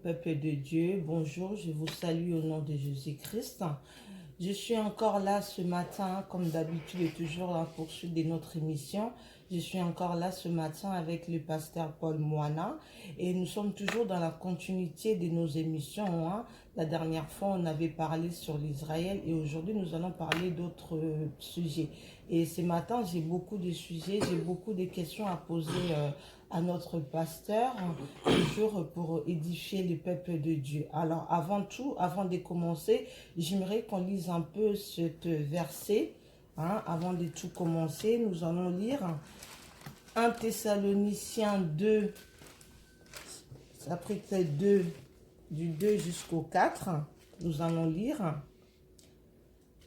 peuple de Dieu, bonjour, je vous salue au nom de Jésus-Christ. Je suis encore là ce matin, comme d'habitude et toujours en poursuite de notre émission. Je suis encore là ce matin avec le pasteur Paul Moana et nous sommes toujours dans la continuité de nos émissions. La dernière fois, on avait parlé sur l'Israël et aujourd'hui, nous allons parler d'autres sujets. Et ce matin, j'ai beaucoup de sujets, j'ai beaucoup de questions à poser à notre pasteur, toujours pour édifier le peuple de Dieu. Alors, avant tout, avant de commencer, j'aimerais qu'on lise un peu ce verset. Avant de tout commencer, nous allons lire 1 Thessaloniciens 2, chapitre 2, du 2 jusqu'au 4. Nous allons lire.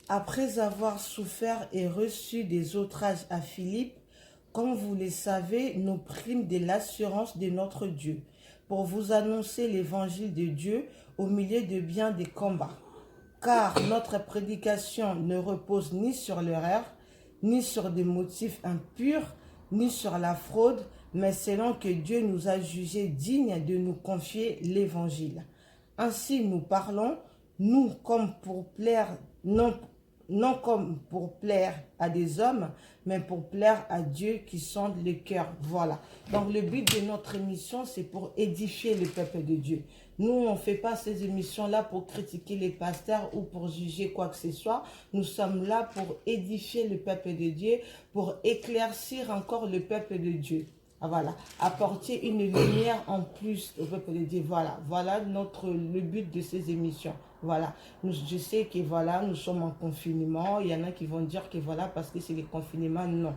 Après avoir souffert et reçu des outrages à Philippe, comme vous le savez, nous prîmes de l'assurance de notre Dieu, pour vous annoncer l'évangile de Dieu au milieu de bien des combats. Car notre prédication ne repose ni sur l'erreur, ni sur des motifs impurs, ni sur la fraude, mais selon que Dieu nous a jugés dignes de nous confier l'évangile. Ainsi nous parlons, nous comme pour plaire, non comme pour plaire à des hommes, mais pour plaire à Dieu qui sonde le cœur. Voilà. Donc le but de notre émission, c'est pour édifier le peuple de Dieu. Nous, on ne fait pas ces émissions-là pour critiquer les pasteurs ou pour juger quoi que ce soit. Nous sommes là pour édifier le peuple de Dieu, pour éclaircir encore le peuple de Dieu. Voilà, apporter une lumière en plus au peuple de Dieu. Voilà le but de ces émissions. Voilà, je sais que voilà, nous sommes en confinement. Il y en a qui vont dire que voilà, parce que c'est le confinement. Non,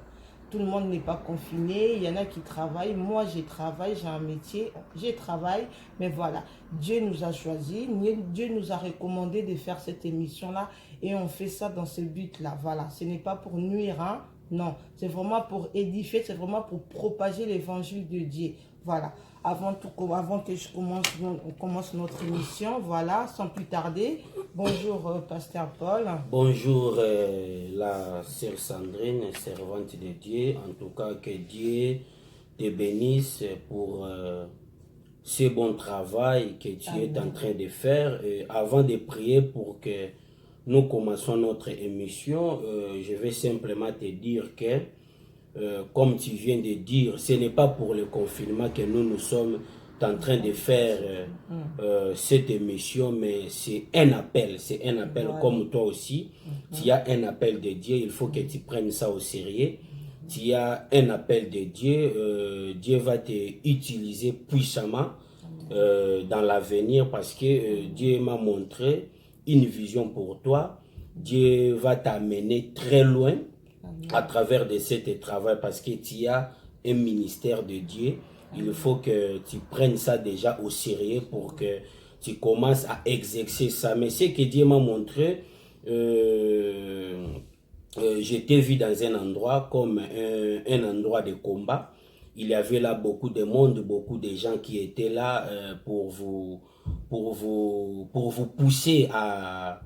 tout le monde n'est pas confiné. Il y en a qui travaillent. Moi, je travaille, j'ai un métier, je travaille. Mais voilà, Dieu nous a choisis. Dieu nous a recommandé de faire cette émission-là. Et on fait ça dans ce but-là. Voilà, ce n'est pas pour nuire, Non, c'est vraiment pour édifier, c'est vraiment pour propager l'évangile de Dieu. Voilà. Avant que on commence notre émission, voilà, sans plus tarder. Bonjour, pasteur Paul. Bonjour, la sœur Sandrine, servante de Dieu. En tout cas, que Dieu te bénisse pour ce bon travail que tu es en train de faire. Et avant de prier pour que nous commençons notre émission, je vais simplement te dire que, comme tu viens de dire, ce n'est pas pour le confinement que nous sommes en train de faire cette émission, mais c'est un appel voilà. Comme toi aussi, tu as un appel de Dieu, il faut que tu prennes ça au sérieux. Tu as un appel de Dieu, Dieu va te utiliser puissamment dans l'avenir parce que Dieu m'a montré une vision pour toi. Dieu va t'amener très loin à travers de ce travail parce que tu as un ministère de Dieu. Il faut que tu prennes ça déjà au sérieux pour que tu commences à exercer ça. Mais ce que Dieu m'a montré, je t'ai vu dans un endroit comme un endroit de combat. Il y avait là beaucoup de monde, beaucoup de gens qui étaient là pour vous pousser à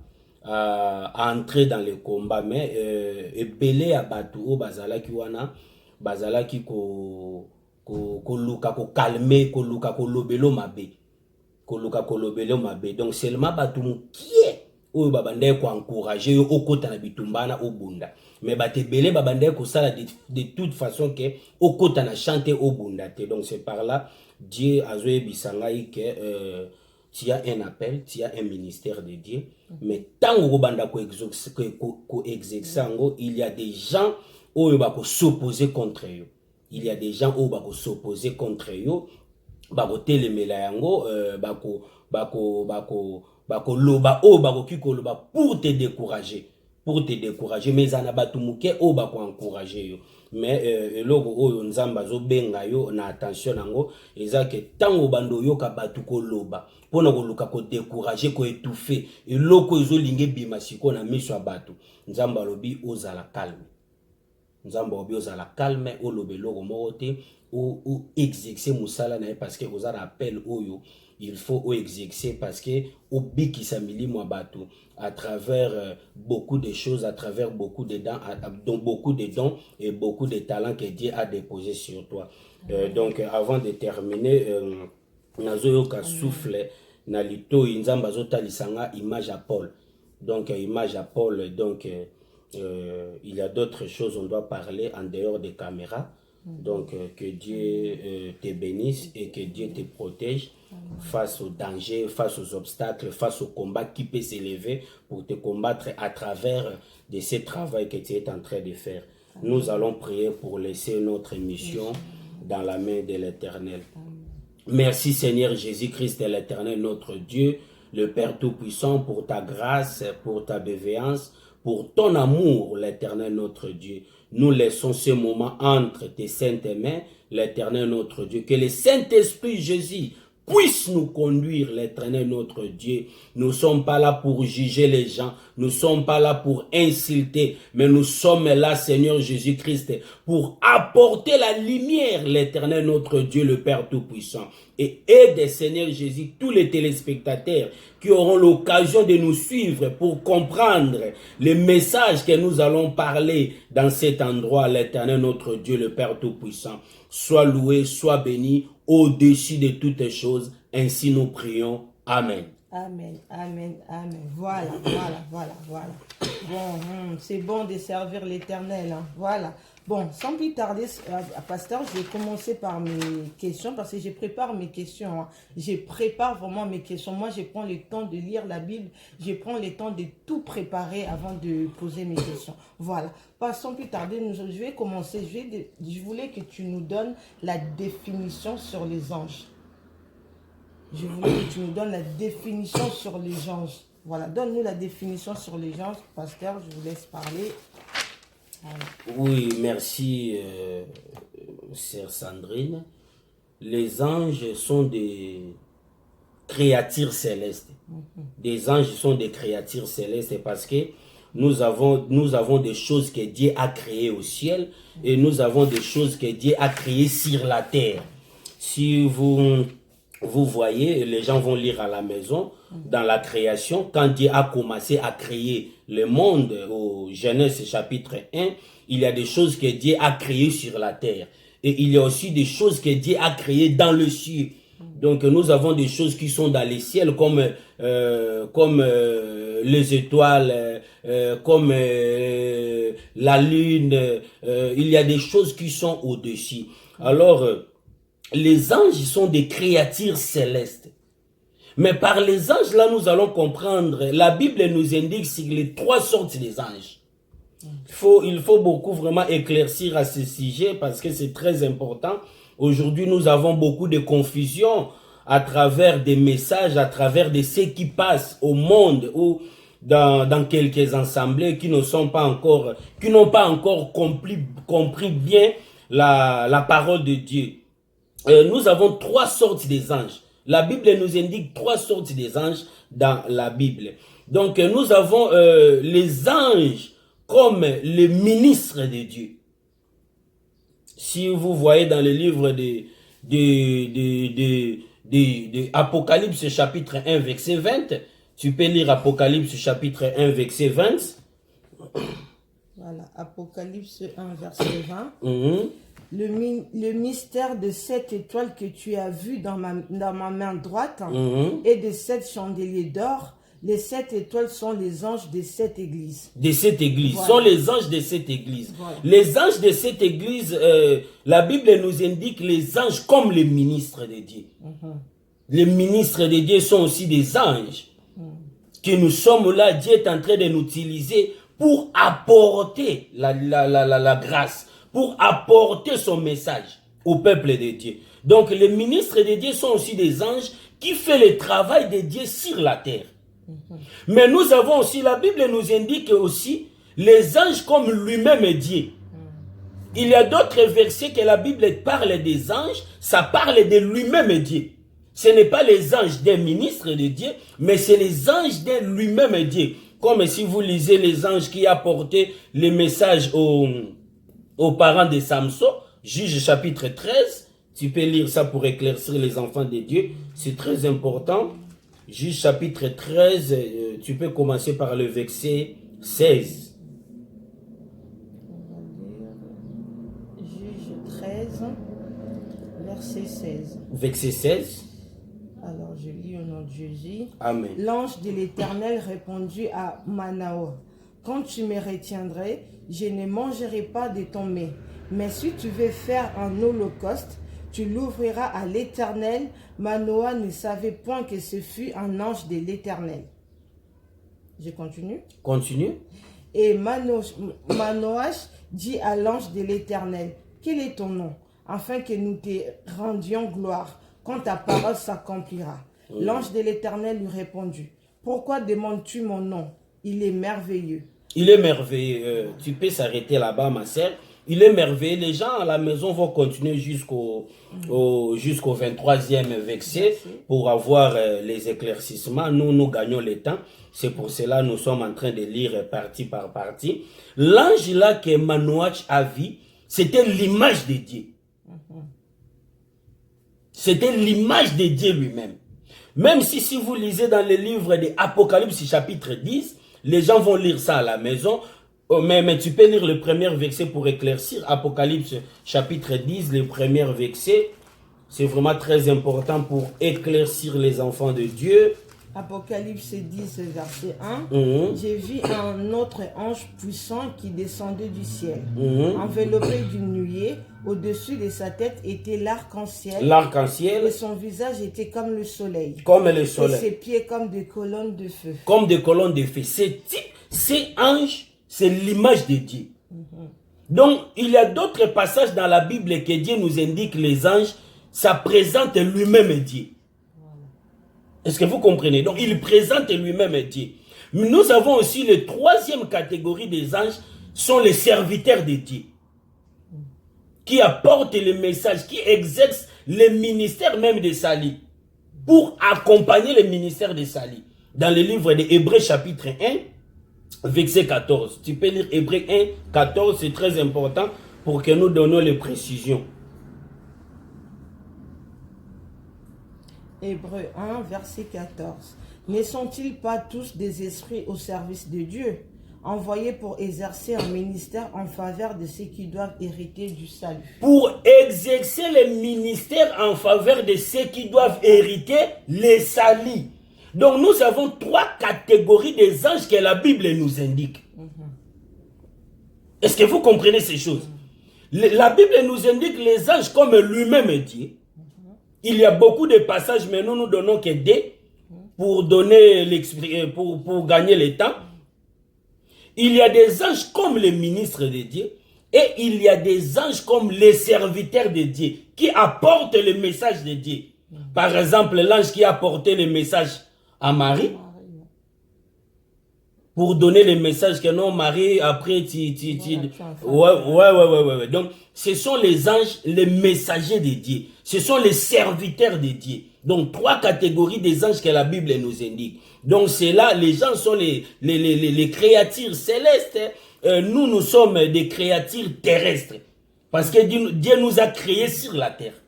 entrer dans le combat. Mais ebele à Batou, bazalaki wana, bazalaki ko luka ko calmer, ko luka ko lobelo mabe. Ko luka ko lobelo mabe. Donc seulement Batou qui est oyo babandai ko encourager yo okota na bitumbana obunda. Mais batebele babandai ko sala de toute façon que okota na chanter obunda te. Donc c'est par là Dieu azoye bisangai que tu as un appel, tu as un ministère de Dieu, mais tant que ko exerçango, il y a des gens oyo bako s'opposer contre eux. Il y a des gens oyo bako s'opposer contre eux. Bako telemela yango bako loba o bako kiko loba pour te décourager, mais zana batu muke o bako encourager yo. Mais eloko oyo nzamba zo benga yo na attention nango eza ke tango bando yoka batu ko loba pona ko luka ko décourager ko étouffer eloko ezo linge bima siko na miso batu nzamba lobi ozala calme. Nzamba obi ozala calme o lobeloko moko te ou exercer musala na parce que ozala appel oyo il faut exercer parce que obi sa milimo batu à travers beaucoup de choses, à travers beaucoup de dons et beaucoup de talents que Dieu a déposé sur toi. Donc avant de terminer, nazoyoka souffle na litoi nzambe azotalisanga image à Paul. Donc image à Paul, donc il y a d'autres choses on doit parler en dehors des caméras. Donc que Dieu te bénisse et que Dieu te protège face aux dangers, face aux obstacles, face au combat qui peut s'élever pour te combattre à travers de ce travail que tu es en train de faire. Nous allons prier pour laisser notre mission dans la main de l'Éternel. Merci Seigneur Jésus-Christ, l'Éternel, notre Dieu, le Père Tout-Puissant, pour ta grâce, pour ta bienveillance, pour ton amour, l'Éternel, notre Dieu. Nous laissons ce moment entre tes saintes mains, l'Éternel, notre Dieu. Que le Saint-Esprit Jésus puisse nous conduire, l'Éternel, notre Dieu. Nous ne sommes pas là pour juger les gens. Nous ne sommes pas là pour insulter. Mais nous sommes là, Seigneur Jésus-Christ, pour apporter la lumière, l'Éternel, notre Dieu, le Père Tout-Puissant. Et aide, Seigneur Jésus, tous les téléspectateurs qui auront l'occasion de nous suivre pour comprendre les messages que nous allons parler dans cet endroit, l'Éternel, notre Dieu, le Père Tout-Puissant. Sois loué, sois béni au-dessus de toutes choses. Ainsi nous prions. Amen. Amen, amen, amen. Voilà. Bon, c'est bon de servir l'Éternel. Hein. Voilà. Bon, sans plus tarder, pasteur, je vais commencer par mes questions parce que je prépare mes questions. Hein. Je prépare vraiment mes questions. Moi, je prends le temps de lire la Bible. Je prends le temps de tout préparer avant de poser mes questions. Voilà. Sans plus tarder, je vais commencer. Je voulais que tu nous donnes la définition sur les anges. Je voulais que tu nous donnes la définition sur les anges. Voilà, donne-nous la définition sur les anges. Pasteur, je vous laisse parler. Voilà. Oui, merci, sœur Sandrine. Les anges sont des créatures célestes. Des anges sont des créatures célestes parce que nous avons des choses que Dieu a créées au ciel et nous avons des choses que Dieu a créées sur la terre. Si vous voyez, les gens vont lire à la maison, dans la création, quand Dieu a commencé à créer le monde, au Genèse chapitre 1, il y a des choses que Dieu a créées sur la terre. Et il y a aussi des choses que Dieu a créées dans le ciel. Donc nous avons des choses qui sont dans les ciels, comme les étoiles, comme la lune. Il y a des choses qui sont au-dessus. Alors, les anges sont des créatures célestes. Mais par les anges, là, nous allons comprendre. La Bible nous indique sur les 3 sortes des anges. Il faut beaucoup vraiment éclaircir à ce sujet parce que c'est très important. Aujourd'hui, nous avons beaucoup de confusion à travers des messages, à travers de ce qui passe au monde ou dans quelques assemblées qui n'ont pas encore compris bien la parole de Dieu. Nous avons 3 sortes des anges. La Bible nous indique 3 sortes des anges dans la Bible. Donc nous avons les anges comme les ministres de Dieu. Si vous voyez dans le livre de Apocalypse chapitre 1 verset 20, tu peux lire Apocalypse chapitre 1 verset 20. Voilà, Apocalypse 1 verset 20. Le mystère de 7 étoiles que tu as vu dans ma main droite et de 7 chandeliers d'or. Les 7 étoiles sont les anges des 7 églises. Des 7 églises, voilà. Sont les anges des 7 églises. Voilà. Les anges des 7 églises, la Bible nous indique les anges comme les ministres de Dieu. Les ministres de Dieu sont aussi des anges. Que nous sommes là, Dieu est en train de nous utiliser pour apporter la grâce, pour apporter son message au peuple de Dieu. Donc les ministres de Dieu sont aussi des anges qui font le travail de Dieu sur la terre. Mais nous avons aussi, la Bible nous indique aussi les anges comme lui-même Dieu. Il y a d'autres versets que la Bible parle des anges, ça parle de lui-même Dieu. Ce n'est pas les anges des ministres de Dieu, mais c'est les anges de lui-même Dieu. Comme si vous lisez les anges qui apportaient les messages aux parents de Samson, Juge chapitre 13, tu peux lire ça pour éclaircir les enfants de Dieu, c'est très important. Juge chapitre 13, tu peux commencer par le verset 16. Juge 13, verset 16. Verset 16. Alors, je lis au nom de Jésus. Amen. L'ange de l'Éternel répondit à Manoah, quand tu me retiendrais, je ne mangerai pas de ton mets. Mais si tu veux faire un holocauste, tu l'ouvriras à l'Éternel. Manoah ne savait point que ce fut un ange de l'Éternel. Je continue. Continue. Et Manoah dit à l'ange de l'Éternel, quel est ton nom, afin que nous te rendions gloire, quand ta parole s'accomplira. L'ange de l'Éternel lui répondit, pourquoi demandes-tu mon nom? Il est merveilleux. Il est merveilleux. Tu peux s'arrêter là-bas, ma sœur. Il est merveilleux. Les gens à la maison vont continuer jusqu'au 23e verset pour avoir les éclaircissements. Nous gagnons le temps. C'est pour cela que nous sommes en train de lire partie par partie. L'ange là que Manoah a vu, c'était l'image de Dieu. C'était l'image de Dieu lui-même. Même si vous lisez dans le livre de Apocalypse chapitre 10, les gens vont lire ça à la maison. Mais tu peux lire le premier verset pour éclaircir. Apocalypse chapitre 10, le premier verset. C'est vraiment très important pour éclaircir les enfants de Dieu. Apocalypse 10, verset 1. J'ai vu un autre ange puissant qui descendait du ciel, enveloppé d'une nuée. Au-dessus de sa tête était l'arc-en-ciel. L'arc-en-ciel. Et son visage était comme le soleil. Comme le soleil. Et ses pieds comme des colonnes de feu. Comme des colonnes de feu. Ces anges, c'est l'image de Dieu. Donc, il y a d'autres passages dans la Bible que Dieu nous indique les anges, ça présente lui-même Dieu. Est-ce que vous comprenez? Donc, il présente lui-même Dieu. Mais nous avons aussi la troisième catégorie des anges, sont les serviteurs de Dieu. Qui apportent le message, qui exercent le ministère même de salut. Pour accompagner le ministère de salut. Dans le livre de Hébreux chapitre 1, verset 14. Tu peux lire Hébreux 1, 14, c'est très important pour que nous donnions les précisions. Hébreux 1, verset 14. Ne sont-ils pas tous des esprits au service de Dieu, envoyés pour exercer un ministère en faveur de ceux qui doivent hériter du salut? Pour exercer le ministère en faveur de ceux qui doivent hériter le salut. Donc nous avons trois catégories des anges que la Bible nous indique. Est-ce que vous comprenez ces choses? La Bible nous indique les anges comme lui-même Dieu. Il y a beaucoup de passages, mais nous donnons que deux pour pour gagner le temps. Il y a des anges comme les ministres de Dieu et il y a des anges comme les serviteurs de Dieu qui apportent le message de Dieu. Par exemple, l'ange qui a apporté le message à Marie pour donner le message que non, Marie, après, ouais. Donc, ce sont les anges, les messagers de Dieu. Ce sont les serviteurs de Dieu. Donc, trois catégories des anges que la Bible nous indique. Donc, c'est là, les gens sont les créatures célestes. Nous sommes des créatures terrestres. Parce que Dieu nous a créés sur la terre.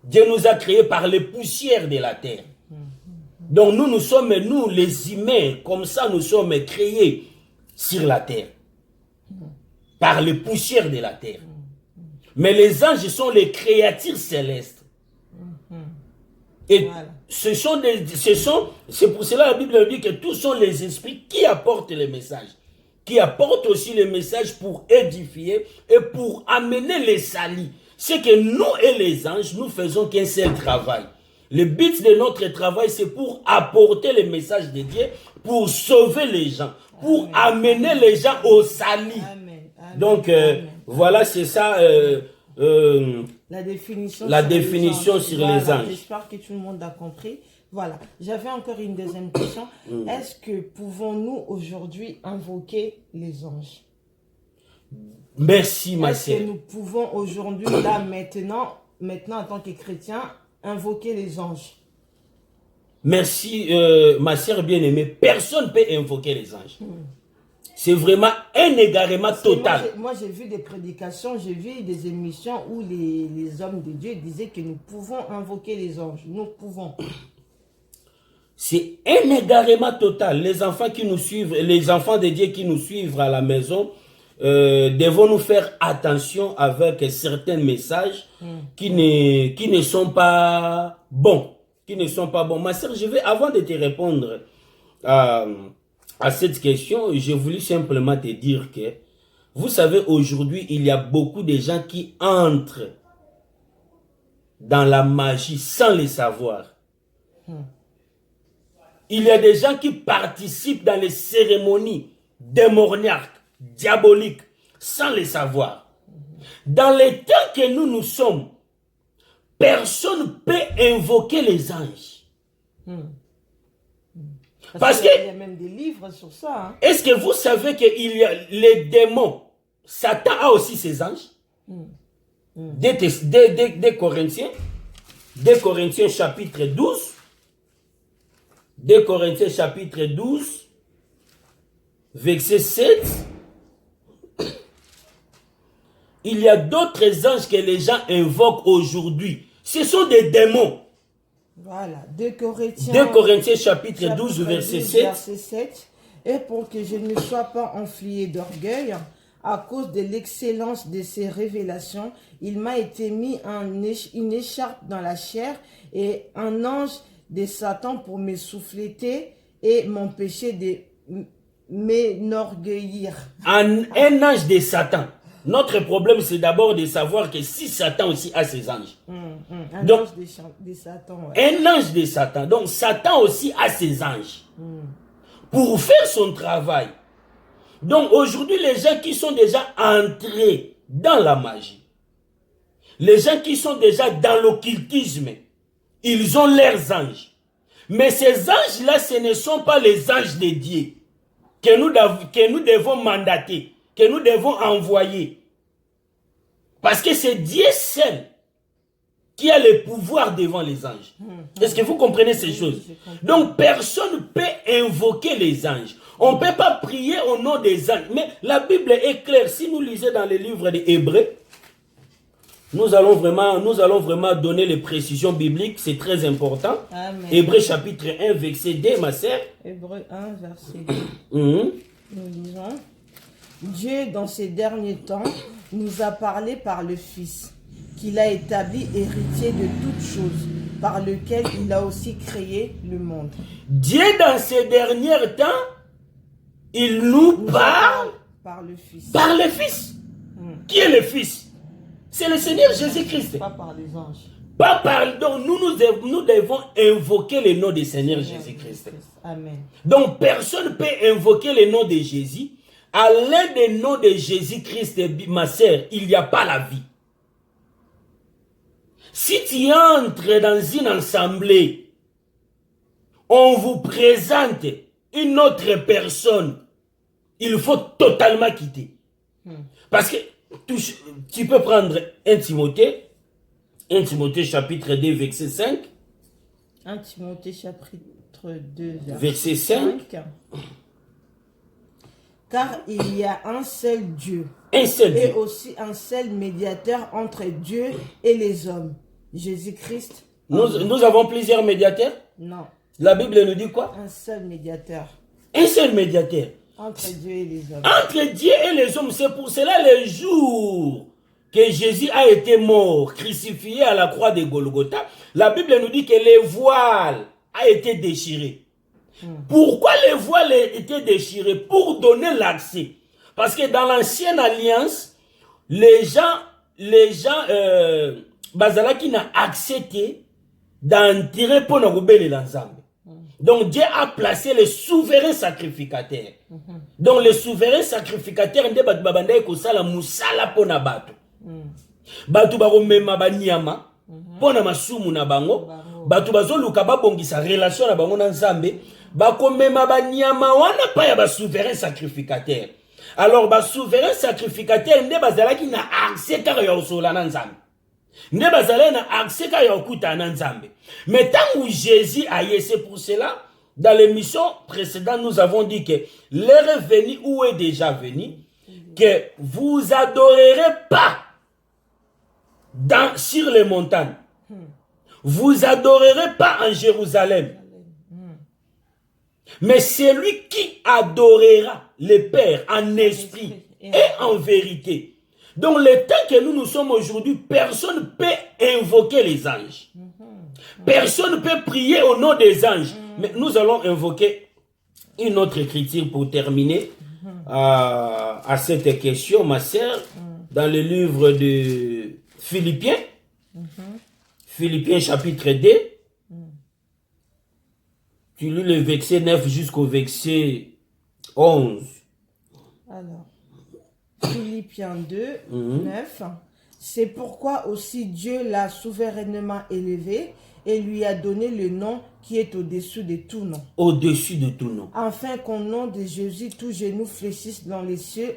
Dieu nous a créés par les poussières de la terre. Donc, nous sommes, nous, les humains, comme ça, nous sommes créés sur la terre. Par les poussières de la terre. Mais les anges sont les créatures célestes. Et voilà. C'est pour cela que la Bible dit que tous sont les esprits qui apportent les messages. Qui apportent aussi les messages pour édifier et pour amener les salis. C'est que nous et les anges, nous faisons qu'un seul travail. Le but de notre travail, c'est pour apporter le message de Dieu, pour sauver les gens, pour amener les gens au salut. Donc, voilà, c'est ça la définition sur les anges. J'espère que tout le monde a compris. Voilà. J'avais encore une deuxième question. Est-ce que pouvons-nous aujourd'hui invoquer les anges? Merci, ma sœur. Est-ce que nous pouvons aujourd'hui, là, maintenant, en tant que chrétiens, invoquer les anges? Merci, ma sœur bien-aimée. Personne ne peut invoquer les anges. C'est vraiment un égarement total. Moi, j'ai vu des prédications, j'ai vu des émissions où les hommes de Dieu disaient que nous pouvons invoquer les anges. Nous pouvons. C'est un égarement total. Les enfants qui nous suivent, les enfants de Dieu qui nous suivent à la maison, devons nous faire attention avec certains messages qui ne sont pas bons. qui ne sont pas bons. Ma sœur, avant de te répondre à cette question, j'ai voulu simplement te dire que, vous savez, aujourd'hui, il y a beaucoup de gens qui entrent dans la magie sans le savoir. Il y a des gens qui participent dans les cérémonies démoniaques, diaboliques, sans le savoir. Dans les temps que nous sommes, personne ne peut invoquer les anges. Parce qu'il y a même des livres sur ça. Hein. Est-ce que vous savez qu'il y a les démons? Satan a aussi ses anges. Des Corinthiens. 2 Corinthiens chapitre 12. 2 Corinthiens chapitre 12. Verset 7. Il y a d'autres anges que les gens invoquent aujourd'hui. Ce sont des démons. Voilà, 2 Corinthiens chapitre 12, verset 7. Et pour que je ne sois pas enflé d'orgueil, à cause de l'excellence de ces révélations, il m'a été mis une écharpe dans la chair et un ange de Satan pour me souffleter et m'empêcher de m'enorgueillir. Un ange de Satan. Notre problème, c'est d'abord de savoir que si Satan aussi a ses anges. Un ange de Satan. Ouais. Un ange de Satan. Donc, Satan aussi a ses anges. Pour faire son travail. Donc, aujourd'hui, les gens qui sont déjà entrés dans la magie, les gens qui sont déjà dans l'occultisme, ils ont leurs anges. Mais ces anges-là, ce ne sont pas les anges de Dieu que nous devons mandater, que nous devons envoyer. Parce que c'est Dieu seul qui a le pouvoir devant les anges. Est-ce que vous comprenez ces choses? Donc personne ne peut invoquer les anges. On ne peut pas prier au nom des anges. Mais la Bible est claire. Si nous lisons dans les livres des Hébreux, nous allons vraiment donner les précisions bibliques. C'est très important. Amen. Hébreux chapitre 1, verset 2, ma sœur. Hébreux 1, verset 2. Nous lisons. Dieu, dans ces derniers temps, nous a parlé par le Fils, qu'il a établi héritier de toutes choses, par lequel il a aussi créé le monde. Dieu, dans ces derniers temps, il nous parle par le Fils. Par le Fils. Qui est le Fils? C'est le Seigneur Jésus-Christ. Pas par les anges. Pas par... Donc nous devons invoquer le nom du Seigneur Jésus-Christ. Amen. Donc personne ne peut invoquer le nom de Jésus. À l'aide du nom de Jésus-Christ, ma sœur, il n'y a pas la vie. Si tu entres dans une assemblée, on vous présente une autre personne, il faut totalement quitter. Parce que tu peux prendre 1 Timothée chapitre 2, verset 5. 1 Timothée chapitre 2, verset 5. Car il y a un seul Dieu. Un seul et Dieu. aussi un seul médiateur entre Dieu et les hommes. Jésus-Christ. Nous avons plusieurs médiateurs? Non. La Bible nous dit quoi? Un seul médiateur. Un seul médiateur. Entre Dieu et les hommes. Entre Dieu et les hommes. C'est pour cela le jour que Jésus a été mort, crucifié à la croix de Golgotha, la Bible nous dit que le voile a été déchiré. Pourquoi le voile a été déchiré? Pour donner l'accès. Parce que dans l'ancienne alliance, les gens bazalaki na accepté d'entrer pour nous rebelle l'ensemble. Donc Dieu a placé le souverain sacrificateur. Donc le souverain sacrificateur nde batu babanda ekosala musala pona batu. Batu bakomema banyama pona masumu na bango. Batu bazoluka babongisa relation na bango na Nzambe. Bakomema banyama wana pa ya ba souverain sacrificateur. Alors ba souverain sacrificateur nde bazalaki na accès kaka ya osola na Nzambe. Nde bazalaki na accès kaka ya okuta na Nzambe. Mais tant que Jésus a eu, c'est pour cela, dans l'émission précédente, nous avons dit que l'heure est venue ou est déjà venue, que vous adorerez pas sur les montagnes. Vous adorerez pas en Jérusalem. Mais celui qui adorera le Père en esprit et en vérité. Donc le temps que nous sommes aujourd'hui, personne ne peut invoquer les anges. Personne ne peut prier au nom des anges. Mais nous allons invoquer une autre écriture pour terminer à cette question, ma sœur, dans le livre de Philippiens. Philippiens chapitre 2. Tu lis le verset 9 jusqu'au verset 11. Alors, Philippiens 2, 9. C'est pourquoi aussi Dieu l'a souverainement élevé et lui a donné le nom qui est au-dessus de tout nom. Au-dessus de tout nom. Afin qu'au nom de Jésus, tout genou fléchisse dans les cieux,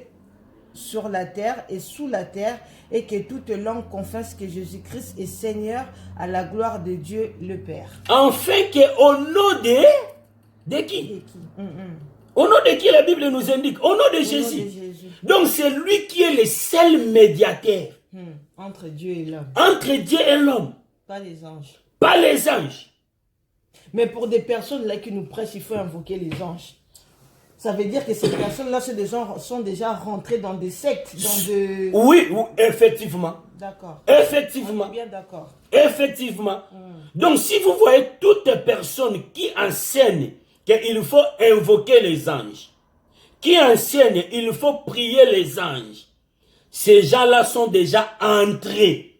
sur la terre et sous la terre, et que toute langue confesse que Jésus-Christ est Seigneur à la gloire de Dieu le Père. Enfin qu'au nom de qui? Et qui? Au nom de qui la Bible nous indique? Au nom de Jésus. Donc c'est lui qui est le seul médiateur. Entre Dieu et l'homme. Entre Dieu et l'homme. Pas les anges. Pas les anges. Mais pour des personnes là qui nous prêchent, il faut invoquer les anges. Ça veut dire que ces personnes-là, ces gens sont déjà rentrés dans des sectes, dans de... Oui, effectivement. D'accord. Effectivement. On est bien d'accord. Effectivement. Donc si vous voyez toute personne qui enseigne qu'il faut invoquer les anges, qui enseigne qu'il faut prier les anges, ces gens-là sont déjà entrés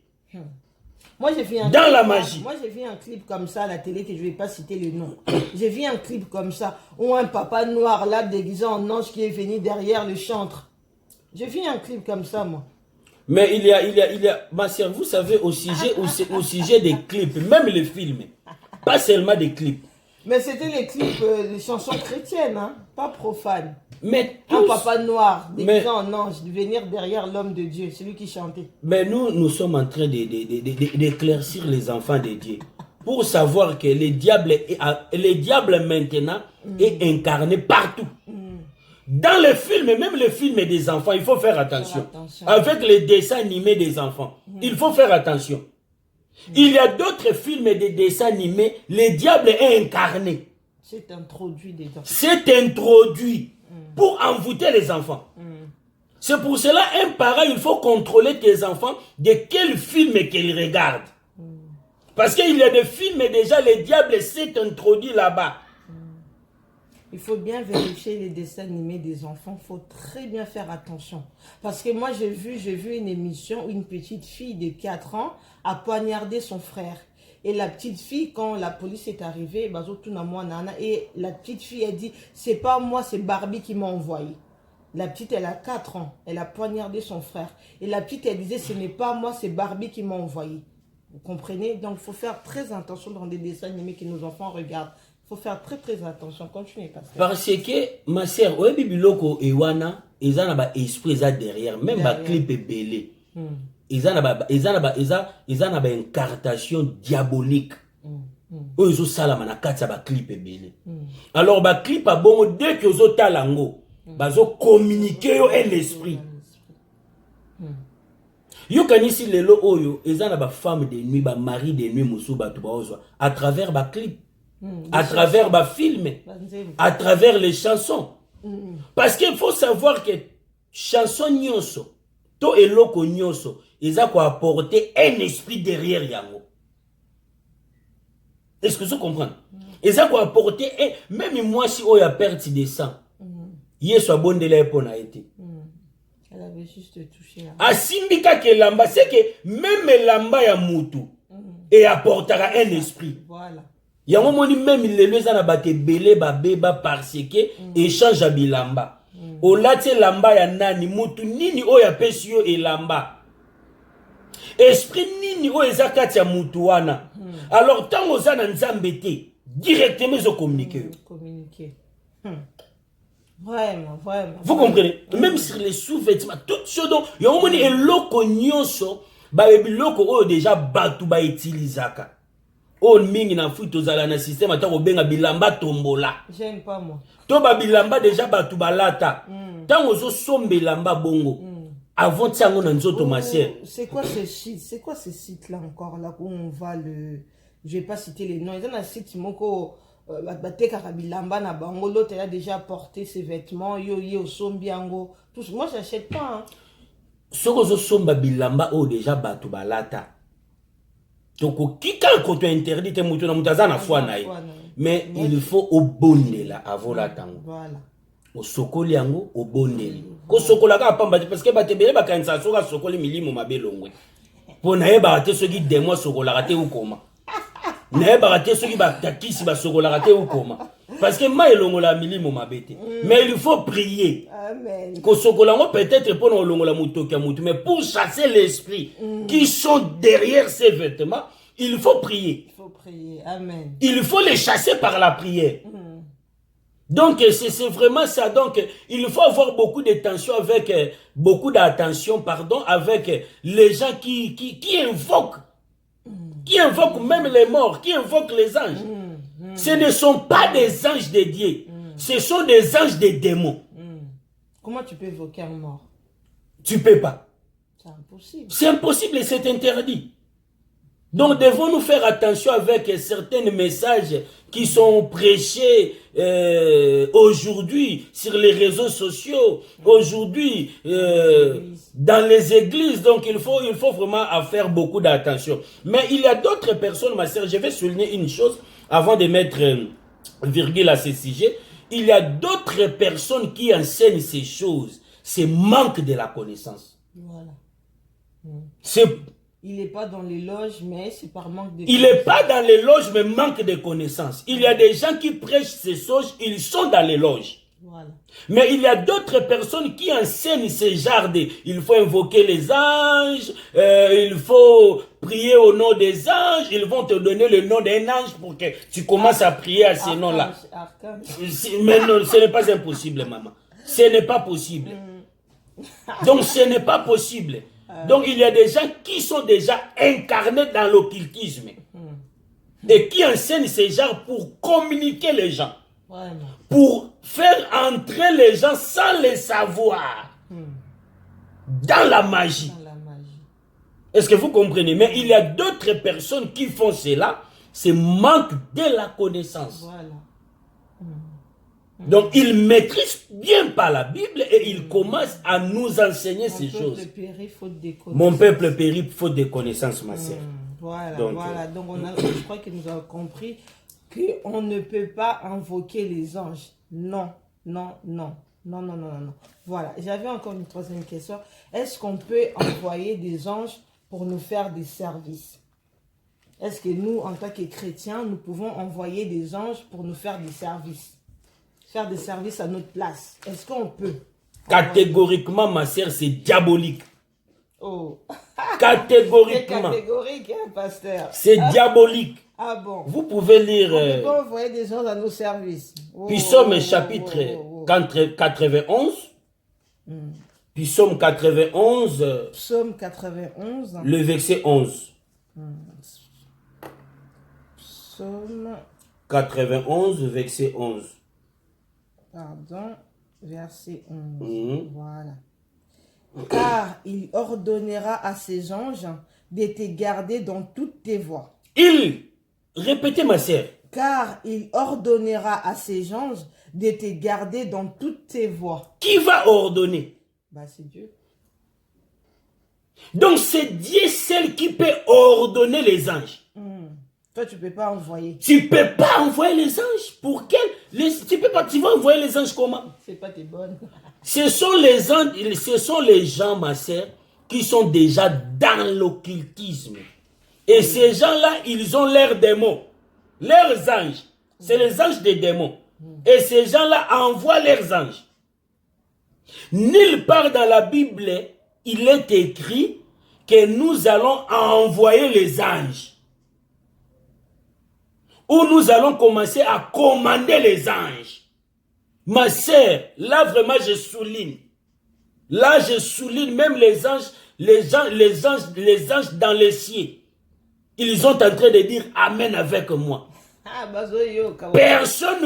Moi, j'ai vu dans la magie. Moi, j'ai vu un clip comme ça à la télé, que je ne vais pas citer le nom. J'ai vu un clip comme ça, où un papa noir là, déguisé en ange, qui est venu derrière le chantre. J'ai vu un clip comme ça, moi. Mais il y a, ma sœur, vous savez, au sujet des clips, même les films, pas seulement des clips. Mais c'était les clips, les chansons chrétiennes, hein, pas profanes. Mais un papa noir, déguisé en ange, venir derrière l'homme de Dieu, celui qui chantait. Mais nous sommes en train d'éclaircir les enfants de Dieu. Pour savoir que le diable maintenant est incarné partout. Dans les films, même les films des enfants, il faut faire attention. Avec les dessins animés des enfants, il faut faire attention. Il y a d'autres films et dessins animés, le diable est incarné. C'est introduit dedans. C'est introduit pour envoûter les enfants. C'est pour cela, un parent, il faut contrôler tes enfants de quel film qu'ils regardent. Parce qu'il y a des films et déjà le diable s'est introduit là-bas. Il faut bien vérifier les dessins animés des enfants. Il faut très bien faire attention. Parce que moi, j'ai vu une émission où une petite fille de 4 ans a poignardé son frère. Et la petite fille, quand la police est arrivée, et la petite fille a dit, c'est pas moi, c'est Barbie qui m'a envoyé. La petite, elle a 4 ans. Elle a poignardé son frère. Et la petite, elle disait, ce n'est pas moi, c'est Barbie qui m'a envoyé. Vous comprenez? Donc, il faut faire très attention dans les dessins animés que nos enfants regardent. Il faut faire très attention. Continuez, pasteur. Parce que, ma sœur, oui, Bibiloko et Wana, ils ont un esprit derrière. Même un clip est belé. Ils ont une incartation diabolique. Ils ont ça na kati ba clip est belé. Alors, ba clip a bon, dès que vous avez talango, vous communiquer un esprit. Yo kanisi lelo oyo, ils ont ba femme de nuit, ba mari de nuit, musu ba tubaozwa, à travers ba clip. À travers les films, à travers les chansons. Parce qu'il faut savoir que chanson nyonso, to eloko nyonso, ils ont apporter un esprit derrière yango. Est-ce que vous comprenez? Ils ont apporter même moi si on a perdu des sang, yeso abondela epona été. Elle avait juste touché là. Asimbika ke lamba, c'est que même lamba ya mutu et apportera un esprit. Voilà. Il y a un moment même il les a battu belé beba parce que échange à bilamba. Au laté lamba ya nani mutu nini o ya pesio et lamba. Esprit nini o ezakati ya mutu wana. Alors tant aux ana nzambete directement ils communiquer. Communiquer. Vraiment. Vous comprenez? Même sur les sous-vêtements, tout ce dont il y a un moment eloko nyonso ba biloko o déjà batu ba utilisaka. Oh, mingi na fuito zala na système atako benga bilamba tombola. J'aime pas moi. To ba bilamba déjà batu balata. Tango zo sombe lamba bongo. Avant tiango na nzoto massier. C'est quoi ce site? C'est quoi ce site là encore là où on va le je vais pas citer les noms. Il y a un site moko bateka bilamba na bango l'autre a déjà porté ses vêtements yo sombiango. Tout moi j'achète pas hein. Soko zo somba bilamba o déjà batu balata. Donc, qui quand tu interdit, tu as foi naïe. Mais il faut au bondela avant la tango. Voilà. Au sokoli yango au bondeli. Ko sokola ka pamba parce que batebele bakanisa soka sokoli milimo mabelongwe. Po na ye ba te soki de mois sokola raté ou koma. Na ye ba te soki ba takisi ba sokola raté ou koma. Parce que ma elongola milimo mabete. Mais il faut prier. Amen. Ko sokola ngo peut-être pour no longola mutoki ya mutu mais pour chasser l'esprit qui sont derrière ces vêtements, il faut prier. Il faut prier. Amen. Il faut les chasser par la prière. Donc, c'est vraiment ça. Donc, il faut avoir beaucoup d'attention avec, beaucoup d'attention, pardon, avec les gens qui invoquent même les morts, qui invoquent les anges. Ce ne sont pas des anges de Dieu. Ce sont des anges des démons. Comment tu peux évoquer un mort? Tu peux pas. C'est impossible. C'est impossible et c'est interdit. Donc, devons-nous faire attention avec certains messages qui sont prêchés aujourd'hui sur les réseaux sociaux, aujourd'hui dans les églises. Donc, il faut vraiment faire beaucoup d'attention. Mais il y a d'autres personnes, ma sœur, je vais souligner une chose avant de mettre virgule à ce sujet. Il y a d'autres personnes qui enseignent ces choses. C'est manque de la connaissance. Voilà. Il n'est pas dans les loges, mais c'est par manque de connaissances. Il n'est pas dans les loges, mais manque de connaissances. Il y a des gens qui prêchent ces choses, ils sont dans les loges. Voilà. Mais il y a d'autres personnes qui enseignent ce genre de... Il faut invoquer les anges, il faut prier au nom des anges, ils vont te donner le nom d'un ange pour que tu commences à prier à ces noms-là. Mais non, ce n'est pas impossible, maman. Ce n'est pas possible. Donc ce n'est pas possible. Donc il y a des gens qui sont déjà incarnés dans l'occultisme et qui enseignent ces gens pour communiquer les gens, pour faire entrer les gens sans les savoir dans la magie. Est-ce que vous comprenez? Mais il y a d'autres personnes qui font cela, c'est manque de la connaissance. Voilà. Donc, ils maîtrisent bien pas la Bible et ils commencent à nous enseigner ces choses. Mon peuple périt faute de connaissances, ma sœur. Voilà, donc, voilà. Donc, je crois que nous avons compris qu'on ne peut pas invoquer les anges. Non, non, non. Non, non, non, non. Voilà. J'avais encore une troisième question. Est-ce qu'on peut envoyer des anges pour nous faire des services? Est-ce que nous, en tant que chrétiens, nous pouvons envoyer des anges pour nous faire des services? Faire des services à notre place. Est-ce qu'on peut? Catégoriquement, ma sœur, c'est diabolique. Oh. Catégoriquement. C'est catégorique, hein, pasteur? C'est diabolique. Ah bon? Vous pouvez lire... On peut envoyer des gens à nos services. Psaume chapitre 91. Psaume 91. Psaume 91. Le verset 11. Psaume 91, verset 11. Pardon, verset 11. Voilà. Car il ordonnera à ses anges de te garder dans toutes tes voies. Répétez ma sœur. Car il ordonnera à ses anges de te garder dans toutes tes voies. Qui va ordonner? Bah, c'est Dieu. Donc c'est Dieu seul qui peut ordonner les anges. Toi, tu ne peux pas envoyer. Tu ne peux pas envoyer les anges. Pour quel? Tu vas envoyer les anges comment? C'est pas tes bonnes. Ce sont les anges, ce sont les gens, ma sœur, qui sont déjà dans l'occultisme. Et ces gens-là, ils ont leurs démons. Leurs anges. C'est les anges des démons. Et ces gens-là envoient leurs anges. Nulle part dans la Bible, il est écrit que nous allons envoyer les anges. Où nous allons commencer à commander les anges. Ma sœur, là vraiment je souligne. Là je souligne même les anges dans les cieux. Ils sont en train de dire Amen avec moi. Personne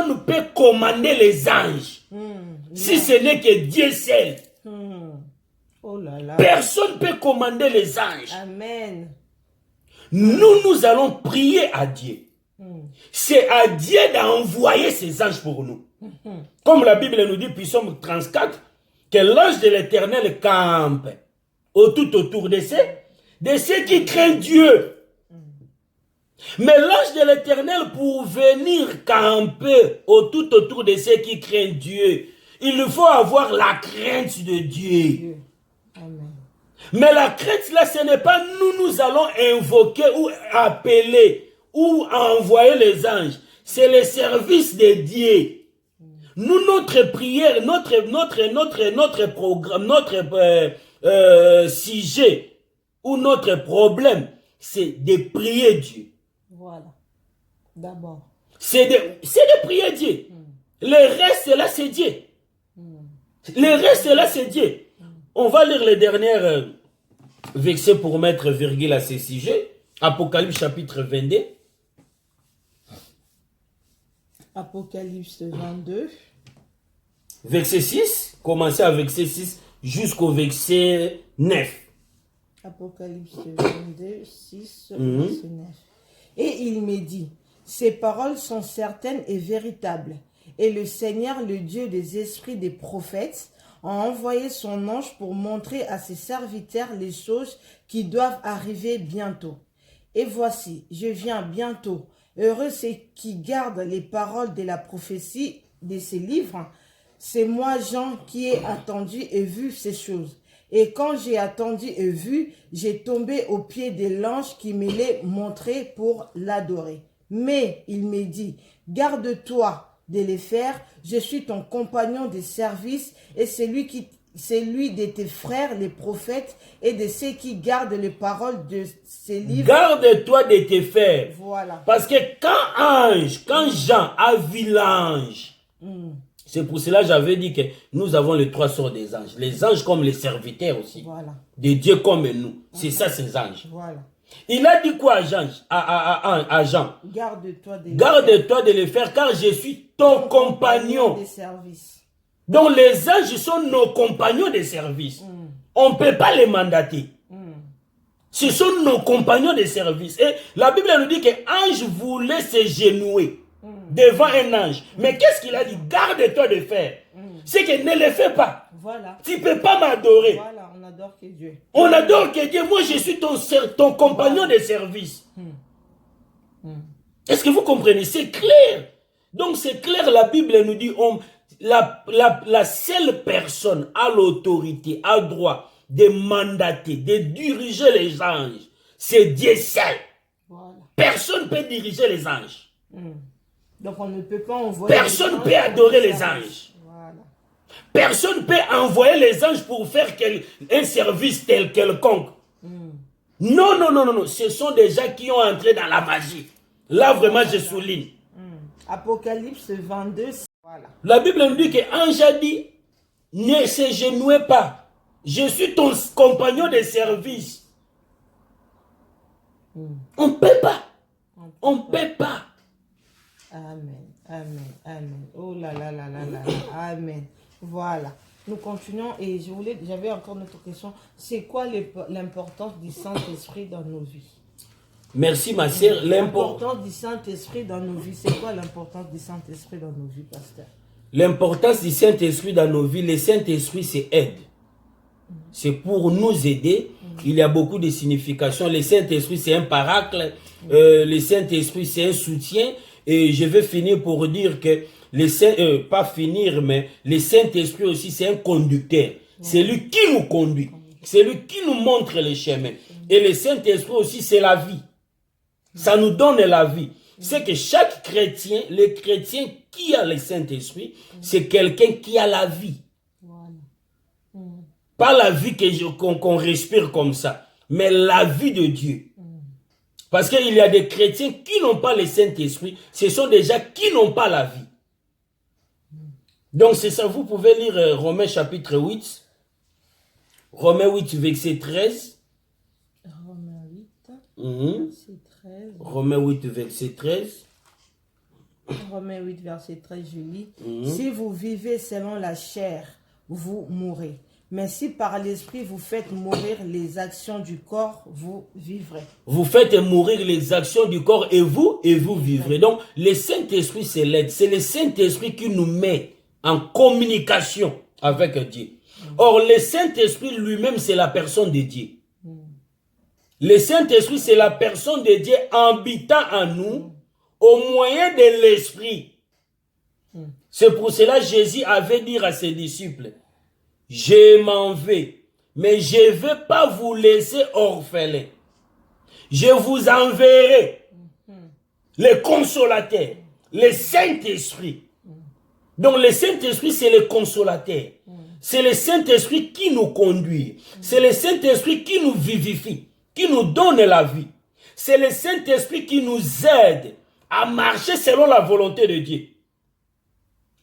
ne peut commander les anges. Si ce n'est que Dieu seul. Oh là là. Personne ne peut commander les anges. Amen. Nous allons prier à Dieu. C'est à Dieu d'envoyer ses anges pour nous. Comme la Bible nous dit, Psaume 34, que l'ange de l'Éternel campe tout autour de de ceux qui craignent Dieu. Mais l'ange de l'Éternel, pour venir camper tout autour de ceux qui craignent Dieu, il faut avoir la crainte de Dieu. Amen. Mais la crainte là, ce n'est pas nous allons invoquer ou appeler ou envoyer les anges. C'est le service de Dieu. Nous, notre prière, notre programme, notre sujet ou notre problème, c'est de prier Dieu. Voilà. D'abord. C'est de prier Dieu. Le reste là, c'est Dieu. Le reste là, c'est Dieu. On va lire les dernières versets pour mettre virgule à ces sujets. Apocalypse chapitre 22. Apocalypse 22. Verset 6. Commencez avec verset 6 jusqu'au verset 9. Apocalypse 22, 6, verset 9. Et il me dit, ces paroles sont certaines et véritables. Et le Seigneur, le Dieu des esprits des prophètes, a envoyé son ange pour montrer à ses serviteurs les choses qui doivent arriver bientôt. Et voici, je viens bientôt. Heureux ceux qui gardent les paroles de la prophétie de ces livres. C'est moi, Jean, qui ai attendu et vu ces choses. Et quand j'ai attendu et vu, j'ai tombé aux pieds de l'ange qui me les montrait pour l'adorer. Mais il me dit, garde-toi de les faire, je suis ton compagnon de service et celui de tes frères, les prophètes, et de ceux qui gardent les paroles de ces livres. Garde-toi de tes frères. Voilà. Parce que quand Jean a vu l'ange, c'est pour cela que j'avais dit que nous avons les trois sortes des anges. Les anges comme les serviteurs aussi. Voilà. De Dieu comme nous. C'est ça ces anges. Voilà. Il a dit quoi à Jean? Garde-toi de les faire car je suis ton compagnon. de service. Donc les anges sont nos compagnons de service. On ne peut pas les mandater. Ce sont nos compagnons de service. Et la Bible nous dit qu'un ange voulait se genouiller devant un ange. Mais qu'est-ce qu'il a dit? Garde-toi de faire. C'est que ne le fais pas. Voilà. Tu ne peux pas m'adorer. Voilà, on adore que Dieu. On adore que Dieu. Moi, je suis ton compagnon de service. Est-ce que vous comprenez? C'est clair. Donc, c'est clair, la Bible nous dit, la seule personne à l'autorité, à droit de mandater, de diriger les anges, c'est Dieu seul. Voilà. Personne ne peut diriger les anges. Donc, on ne peut pas envoyer. Personne ne peut adorer les anges. Voilà. Personne ne peut envoyer les anges pour faire un service tel quelconque. Non, non, non, non, non. Ce sont des gens qui ont entré dans la magie. Là, vraiment, je souligne. Apocalypse 22. Voilà. La Bible nous dit qu'ange a dit, ne se genouez pas. Je suis ton compagnon de service. On ne peut pas. On ne peut pas. Amen, amen, amen. Oh là là là là là, amen. Voilà. Nous continuons et j'avais encore une autre question. C'est quoi l'importance du Saint-Esprit dans nos vies? Merci ma sœur. L'importance du Saint-Esprit dans nos vies. C'est quoi l'importance du Saint-Esprit dans nos vies, pasteur? L'importance du Saint-Esprit dans nos vies, le Saint-Esprit c'est aide. C'est pour nous aider. Il y a beaucoup de significations. Le Saint-Esprit c'est un paracle. Le Saint-Esprit c'est un soutien. Et je vais finir pour dire que pas finir, mais le Saint-Esprit aussi, c'est un conducteur. C'est lui qui nous conduit. C'est lui qui nous montre le chemin. Et le Saint-Esprit aussi, c'est la vie. Ça nous donne la vie. C'est que chaque chrétien, le chrétien qui a le Saint-Esprit, c'est quelqu'un qui a la vie. Pas la vie qu'on respire comme ça, mais la vie de Dieu. Parce qu'il y a des chrétiens qui n'ont pas le Saint-Esprit. Ce sont des gens qui n'ont pas la vie. Donc c'est ça, vous pouvez lire Romains chapitre 8. Romains 8, verset 13. Romains 8, verset 13. Romains 8, verset 13. Romains 8, verset 13, je lis. Si vous vivez selon la chair, vous mourrez. Mais si par l'esprit vous faites mourir les actions du corps, vous vivrez. Vous faites mourir les actions du corps et vous vivrez. Donc le Saint-Esprit c'est l'aide. C'est le Saint-Esprit qui nous met en communication avec Dieu. Or le Saint-Esprit lui-même c'est la personne de Dieu. Le Saint-Esprit, c'est la personne de Dieu habitant en nous au moyen de l'Esprit. C'est pour cela que Jésus avait dit à ses disciples, je m'en vais, mais je ne vais pas vous laisser orphelins. Je vous enverrai le consolateur, le Saint-Esprit. Donc le Saint-Esprit, c'est le consolateur. C'est le Saint-Esprit qui nous conduit. C'est le Saint-Esprit qui nous vivifie, qui nous donne la vie. C'est le Saint-Esprit qui nous aide à marcher selon la volonté de Dieu.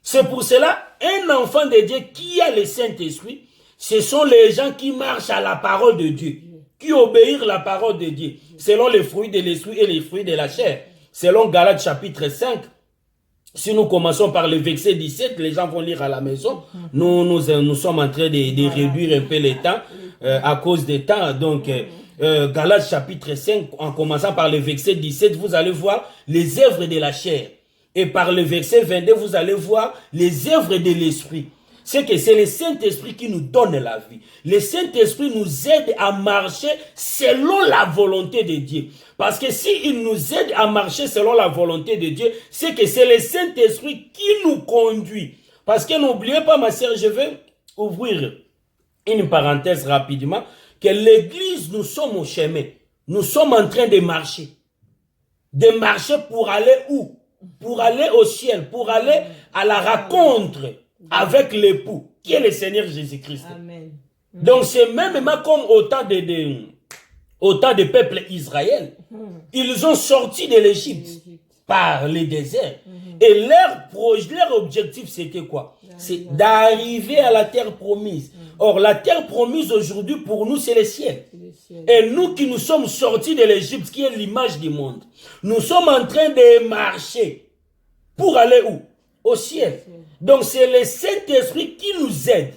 C'est pour cela, un enfant de Dieu qui a le Saint-Esprit, ce sont les gens qui marchent à la parole de Dieu, qui obéissent à la parole de Dieu, selon les fruits de l'esprit et les fruits de la chair. Selon Galates chapitre 5, si nous commençons par le verset 17, les gens vont lire à la maison. Nous sommes en train de réduire un peu le temps à cause des temps. Donc, Galates chapitre 5, en commençant par le verset 17, vous allez voir les œuvres de la chair. Et par le verset 22, vous allez voir les œuvres de l'esprit. C'est que c'est le Saint-Esprit qui nous donne la vie. Le Saint-Esprit nous aide à marcher selon la volonté de Dieu. Parce que s'il nous aide à marcher selon la volonté de Dieu, c'est que c'est le Saint-Esprit qui nous conduit. Parce que n'oubliez pas, ma sœur, je vais ouvrir une parenthèse rapidement, que l'église, nous sommes au chemin. Nous sommes en train de marcher. De marcher pour aller où? Pour aller au ciel, pour aller à la rencontre avec l'époux, qui est le Seigneur Jésus-Christ. Amen. Donc c'est même comme autant de peuples Israël. Ils ont sorti de l'Égypte par le désert. Et leur objectif, c'était quoi? C'est d'arriver à la terre promise. Or, la terre promise aujourd'hui, pour nous, c'est le ciel. Et nous qui nous sommes sortis de l'Égypte, qui est l'image du monde, nous sommes en train de marcher pour aller où? Au ciel. Donc, c'est le Saint-Esprit qui nous aide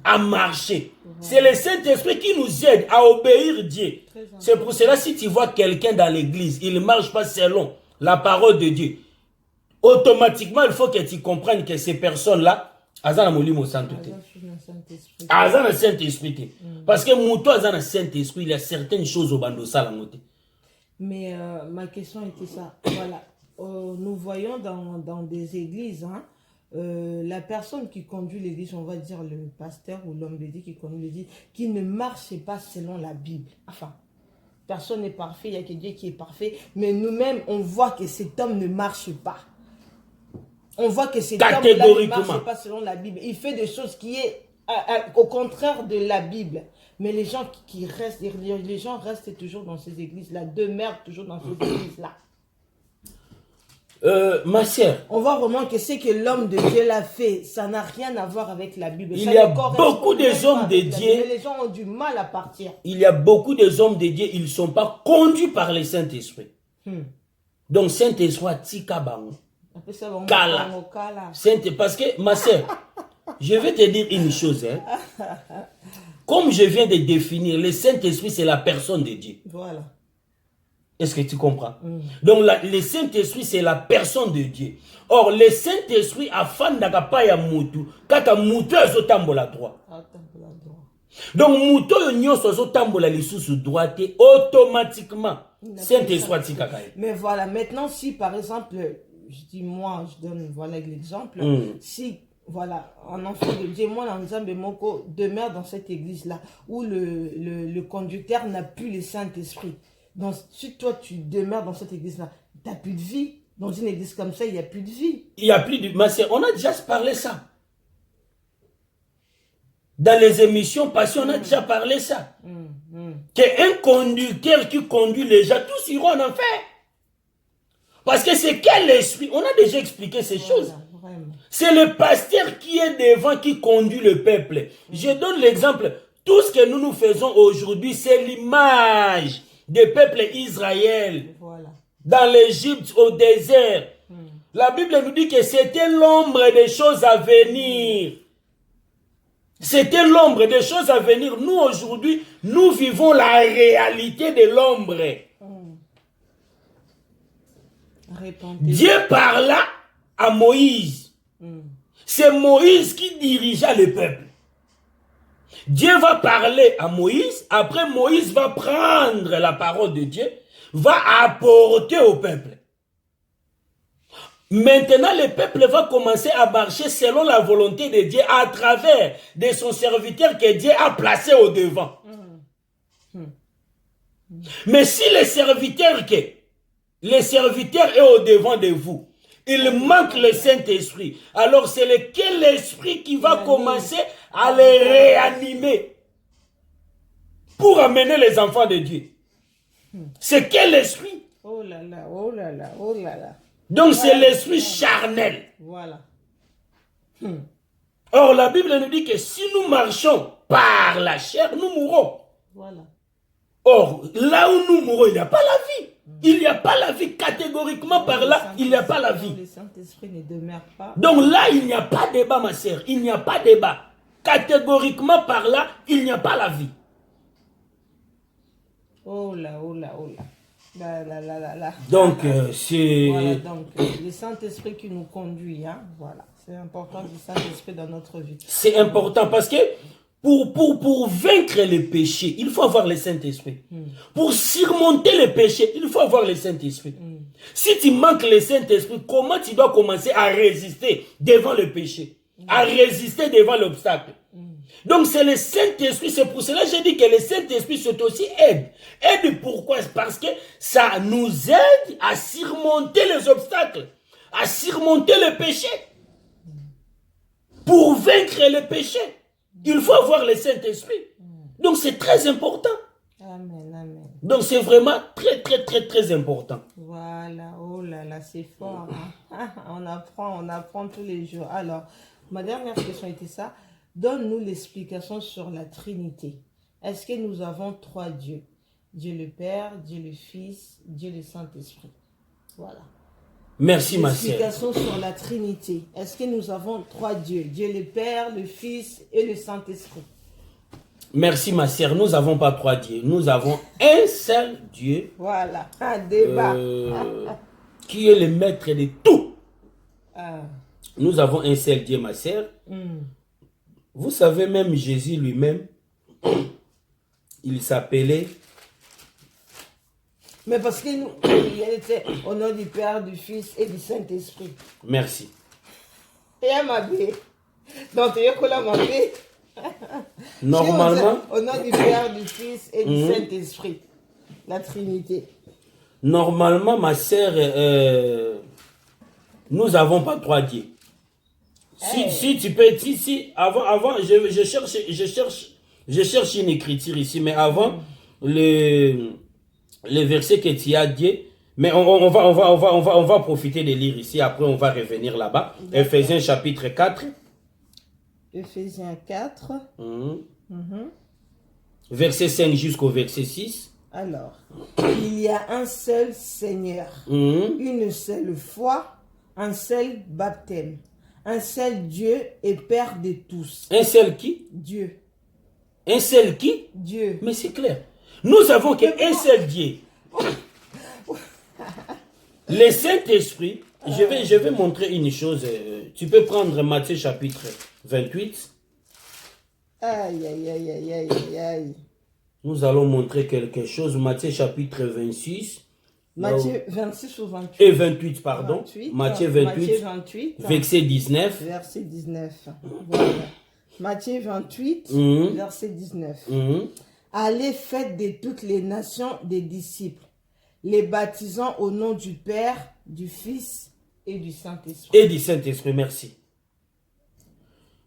à marcher. C'est le Saint-Esprit qui nous aide à obéir Dieu. C'est pour cela, si tu vois quelqu'un dans l'église, il ne marche pas selon la parole de Dieu, automatiquement, il faut que tu comprennes que ces personnes-là, Azana Molimo Saint-Esprit. Azana Saint-Esprit. Parce que Mouto Azana Saint-Esprit, il y a certaines choses au bando salamote. Mais ma question était ça. Voilà. Nous voyons dans des églises, hein, la personne qui conduit l'église, on va dire le pasteur ou l'homme de Dieu qui conduit l'église, qui ne marche pas selon la Bible. Enfin, personne n'est parfait, il n'y a que Dieu qui est parfait. Mais nous-mêmes, on voit que cet homme ne marche pas. On voit que cet homme ne marche pas selon la Bible. Il fait des choses qui est au contraire de la Bible. Mais les gens qui restent, les gens restent toujours dans ces églises-là, demeurent toujours dans ces églises-là. Ma sœur, on voit vraiment que ce que l'homme de Dieu l'a fait, ça n'a rien à voir avec la Bible. Il y a beaucoup des hommes de Dieu. Mais les gens ont du mal à partir. Il y a beaucoup des hommes de Dieu, ils ne sont pas conduits par le Saint-Esprit. Donc, Saint-Esprit, Tikabango. Kala. Parce que, ma sœur, je vais te dire une chose. Hein. Comme je viens de définir, le Saint-Esprit, c'est la personne de Dieu. Voilà. Est-ce que tu comprends? Donc, le Saint-Esprit, c'est la personne de Dieu. Or, le Saint-Esprit, afin d'agapaya mutu, kaka mutu azotambola droit. Donc, mutu yonyo azotambola lisusu droite, automatiquement, Saint-Esprit atikakaye. Mais voilà, maintenant, si par exemple, je dis moi, je donne voilà l'exemple, si voilà, un enfant de Dieu, moi, l'ensemble Moko demeure dans cette église-là, où le conducteur n'a plus le Saint-Esprit. Donc, si toi, tu demeures dans cette église-là, tu n'as plus de vie. Dans une église comme ça, il n'y a plus de vie. Il n'y a plus de... Mais on a déjà parlé ça. Dans les émissions passées, on a déjà parlé ça. Qu'un conducteur qui conduit les gens, tous iront en enfer. Parce que c'est quel esprit? On a déjà expliqué ces choses. C'est le pasteur qui est devant, qui conduit le peuple. Je donne l'exemple. Tout ce que nous faisons aujourd'hui, c'est l'image des peuples Israël, dans l'Égypte, au désert. La Bible nous dit que c'était l'ombre des choses à venir. C'était l'ombre des choses à venir. Nous, aujourd'hui, nous vivons la réalité de l'ombre. Dieu parla à Moïse. C'est Moïse qui dirigea le peuple. Dieu va parler à Moïse, après Moïse va prendre la parole de Dieu, va apporter au peuple. Maintenant, le peuple va commencer à marcher selon la volonté de Dieu à travers de son serviteur que Dieu a placé au devant. Mais si le serviteur est au devant de vous, il manque le Saint-Esprit, alors c'est lequel l'Esprit qui va commencer à les réanimer pour amener les enfants de Dieu? C'est quel esprit? Oh là là, oh là là, oh là là. Donc c'est l'esprit charnel. Voilà. Or la Bible nous dit que si nous marchons par la chair, nous mourrons. Voilà. Or là où nous mourrons, il n'y a pas la vie. Il n'y a pas la vie. Catégoriquement par là, il n'y a pas la vie. Le Saint-Esprit ne demeure pas. Donc là, il n'y a pas débat, ma sœur. Il n'y a pas débat. Catégoriquement par là, il n'y a pas la vie. Oh là, oh là, oh là. Là, là, là, là, là. Donc, c'est... Voilà, donc, le Saint-Esprit qui nous conduit, hein, voilà. C'est important du Saint-Esprit dans notre vie. C'est important parce que pour vaincre les péchés, il faut avoir le Saint-Esprit. Pour surmonter les péchés, il faut avoir le Saint-Esprit. Si tu manques le Saint-Esprit, comment tu dois commencer à résister devant le péché? À résister devant l'obstacle? Donc c'est le Saint-Esprit, c'est pour cela que j'ai dit que le Saint-Esprit c'est aussi aide. Aide pourquoi? Parce que ça nous aide à surmonter les obstacles, à surmonter le péché. Pour vaincre le péché, il faut avoir le Saint-Esprit. Donc c'est très important. Amen, amen. Donc c'est vraiment très très très très important. Voilà, oh là là, c'est fort. Hein? On apprend tous les jours. Alors, ma dernière question était ça. Donne-nous l'explication sur la Trinité. Est-ce que nous avons trois dieux? Dieu le Père, Dieu le Fils, Dieu le Saint-Esprit. Voilà. Merci ma sœur. L'explication sur la Trinité. Est-ce que nous avons trois dieux? Dieu le Père, le Fils et le Saint-Esprit. Merci ma sœur. Nous n'avons pas trois dieux. Nous avons un seul Dieu. Voilà. Un débat. Qui est le maître de tout. Ah. Nous avons un seul Dieu ma sœur. Vous savez, même Jésus lui-même, il s'appelait... Mais parce qu'il était au nom du Père, du Fils et du Saint-Esprit. Merci. Et à ma vie. Donc, tu as ma vie. Normalement... Au nom du Père, du Fils et du Saint-Esprit. La Trinité. Normalement, ma sœur, nous n'avons pas trois dieux. Si tu peux, avant, je cherche une écriture ici, mais avant, le verset que tu as dit, mais on va profiter de lire ici, après on va revenir là-bas. Ephésiens chapitre 4. Ephésiens 4. Verset 5 jusqu'au verset 6. Alors, il y a un seul Seigneur, une seule foi, un seul baptême. Un seul Dieu et Père de tous. Un seul qui? Dieu. Un seul qui? Dieu. Mais c'est clair. Nous avons qu'un seul Dieu. Le Saint-Esprit, je vais montrer une chose. Tu peux prendre Matthieu chapitre 28. Aïe, aïe, aïe, aïe, aïe, aïe. Nous allons montrer quelque chose. Matthieu chapitre 26. Matthieu 26 ou 28? Et 28, pardon. 28, Matthieu 28, verset 19. Verset 19. Voilà. Matthieu 28, verset 19. Allez, faites de toutes les nations des disciples, les baptisant au nom du Père, du Fils et du Saint-Esprit. Et du Saint-Esprit, merci.